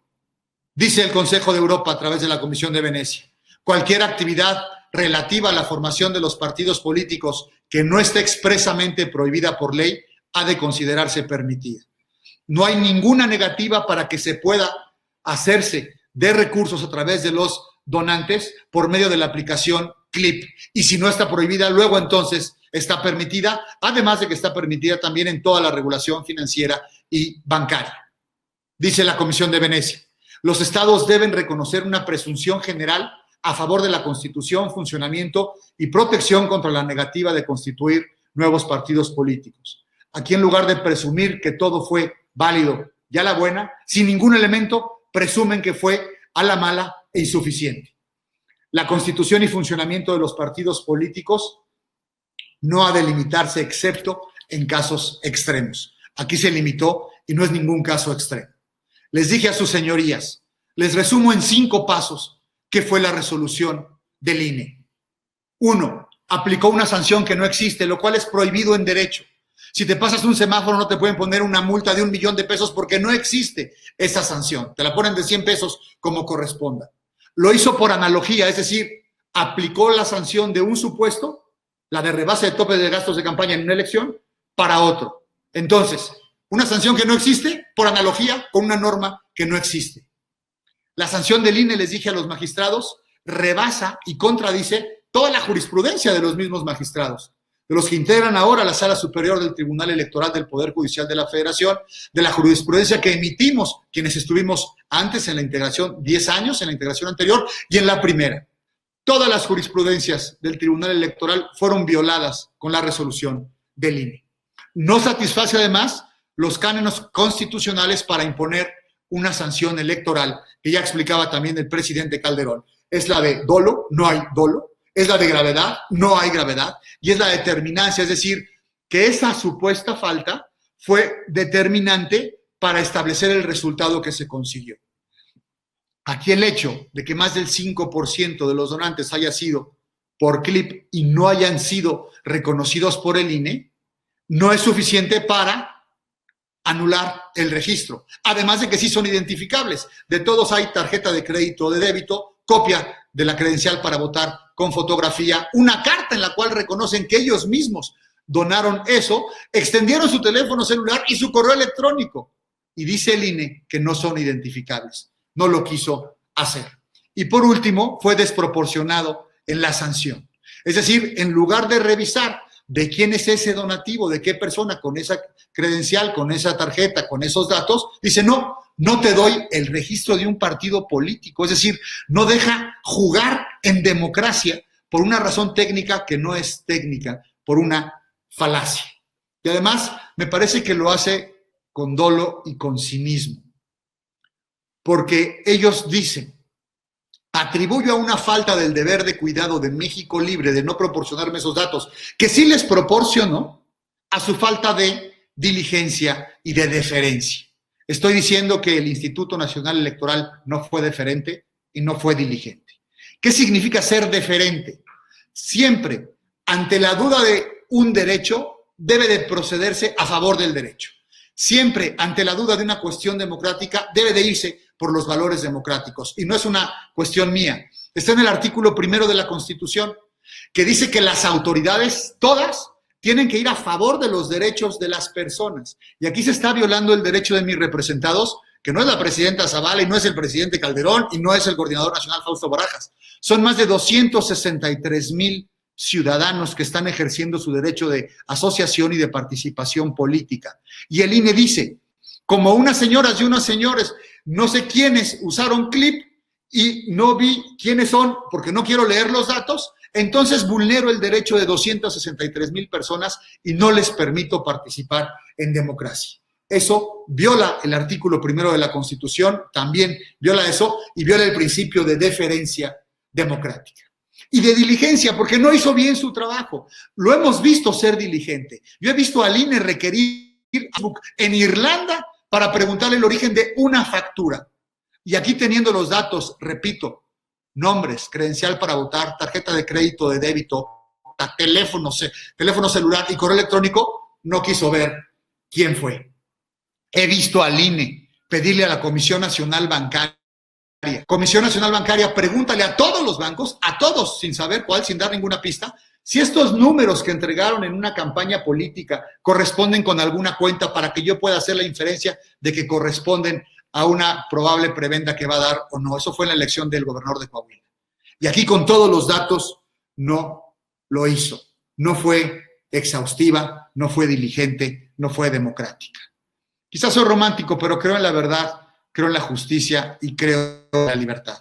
Dice el Consejo de Europa a través de la Comisión de Venecia, cualquier actividad relativa a la formación de los partidos políticos que no esté expresamente prohibida por ley ha de considerarse permitida. No hay ninguna negativa para que se pueda hacerse de recursos a través de los donantes por medio de la aplicación CLIP. Y si no está prohibida, luego entonces está permitida, además de que está permitida también en toda la regulación financiera y bancaria. Dice la Comisión de Venecia, los estados deben reconocer una presunción general a favor de la constitución, funcionamiento y protección contra la negativa de constituir nuevos partidos políticos. Aquí, en lugar de presumir que todo fue válido y a la buena, sin ningún elemento, presumen que fue a la mala e insuficiente. La constitución y funcionamiento de los partidos políticos no ha de limitarse excepto en casos extremos. Aquí se limitó y no es ningún caso extremo. Les dije a sus señorías, les resumo en 5 pasos qué fue la resolución del INE. 1. Aplicó una sanción que no existe, lo cual es prohibido en derecho. Si te pasas un semáforo no te pueden poner una multa de $1,000,000 porque no existe esa sanción. Te la ponen de 100 pesos como corresponda. Lo hizo por analogía, es decir, aplicó la sanción de un supuesto, la de rebase de tope de gastos de campaña en una elección, para otro. Entonces, una sanción que no existe, por analogía, con una norma que no existe. La sanción del INE, les dije a los magistrados, rebasa y contradice toda la jurisprudencia de los mismos magistrados, de los que integran ahora la Sala Superior del Tribunal Electoral del Poder Judicial de la Federación, de la jurisprudencia que emitimos quienes estuvimos antes en la integración, 10 años en la integración anterior y en la primera. Todas las jurisprudencias del Tribunal Electoral fueron violadas con la resolución del INE. No satisface además los cánones constitucionales para imponer una sanción electoral, que ya explicaba también el presidente Calderón. Es la de dolo, no hay dolo. Es la de gravedad, no hay gravedad. Y es la determinancia, es decir, que esa supuesta falta fue determinante para establecer el resultado que se consiguió. Aquí el hecho de que más del 5% de los donantes haya sido por clip y no hayan sido reconocidos por el INE, no es suficiente para anular el registro. Además de que sí son identificables. De todos hay tarjeta de crédito o de débito, copia de la credencial para votar con fotografía, una carta en la cual reconocen que ellos mismos donaron eso, extendieron su teléfono celular y su correo electrónico. Y dice el INE que no son identificables. No lo quiso hacer. Y por último, fue desproporcionado en la sanción. Es decir, en lugar de revisar de quién es ese donativo, de qué persona con esa credencial, con esa tarjeta, con esos datos, dice no te doy el registro de un partido político. Es decir, no deja jugar en democracia por una razón técnica que no es técnica, por una falacia. Y además me parece que lo hace con dolo y con cinismo. Porque ellos dicen, atribuyo a una falta del deber de cuidado de México Libre de no proporcionarme esos datos, que sí les proporcionó, a su falta de diligencia y de deferencia. Estoy diciendo que el Instituto Nacional Electoral no fue deferente y no fue diligente. ¿Qué significa ser deferente? Siempre, ante la duda de un derecho, debe de procederse a favor del derecho. Siempre, ante la duda de una cuestión democrática, debe de irse por los valores democráticos. Y no es una cuestión mía. Está en el artículo 1 de la Constitución, que dice que las autoridades, todas, tienen que ir a favor de los derechos de las personas. Y aquí se está violando el derecho de mis representados, que no es la presidenta Zavala y no es el presidente Calderón y no es el coordinador nacional Fausto Barajas. Son más de 263,000 ciudadanos que están ejerciendo su derecho de asociación y de participación política. Y el INE dice, como unas señoras y unos señores, no sé quiénes usaron clip y no vi quiénes son porque no quiero leer los datos, entonces vulnero el derecho de 263,000 personas y no les permito participar en democracia. Eso viola el artículo 1 de la Constitución, también viola eso y viola el principio de deferencia democrática. Y de diligencia, porque no hizo bien su trabajo. Lo hemos visto ser diligente. Yo he visto al INE requerir en Irlanda para preguntarle el origen de una factura. Y aquí teniendo los datos, repito, nombres, credencial para votar, tarjeta de crédito, de débito, teléfono celular y correo electrónico, no quiso ver quién fue. He visto al INE pedirle a la Comisión Nacional Bancaria, pregúntale a todos los bancos, a todos, sin saber cuál, sin dar ninguna pista, si estos números que entregaron en una campaña política corresponden con alguna cuenta para que yo pueda hacer la inferencia de que corresponden a una probable prebenda que va a dar o no. Eso fue en la elección del gobernador de Coahuila. Y aquí con todos los datos no lo hizo. No fue exhaustiva, no fue diligente, no fue democrática. Quizás soy romántico, pero creo en la verdad, creo en la justicia y creo en la libertad.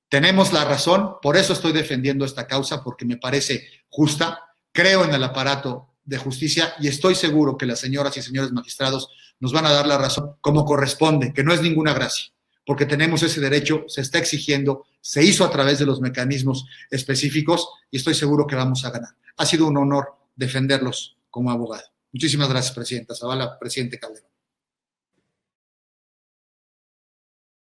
Tenemos la razón, por eso estoy defendiendo esta causa, porque me parece justa, creo en el aparato de justicia y estoy seguro que las señoras y señores magistrados nos van a dar la razón como corresponde, que no es ninguna gracia, porque tenemos ese derecho, se está exigiendo, se hizo a través de los mecanismos específicos y estoy seguro que vamos a ganar. Ha sido un honor defenderlos como abogado. Muchísimas gracias, Presidenta Zavala, Presidente Calderón.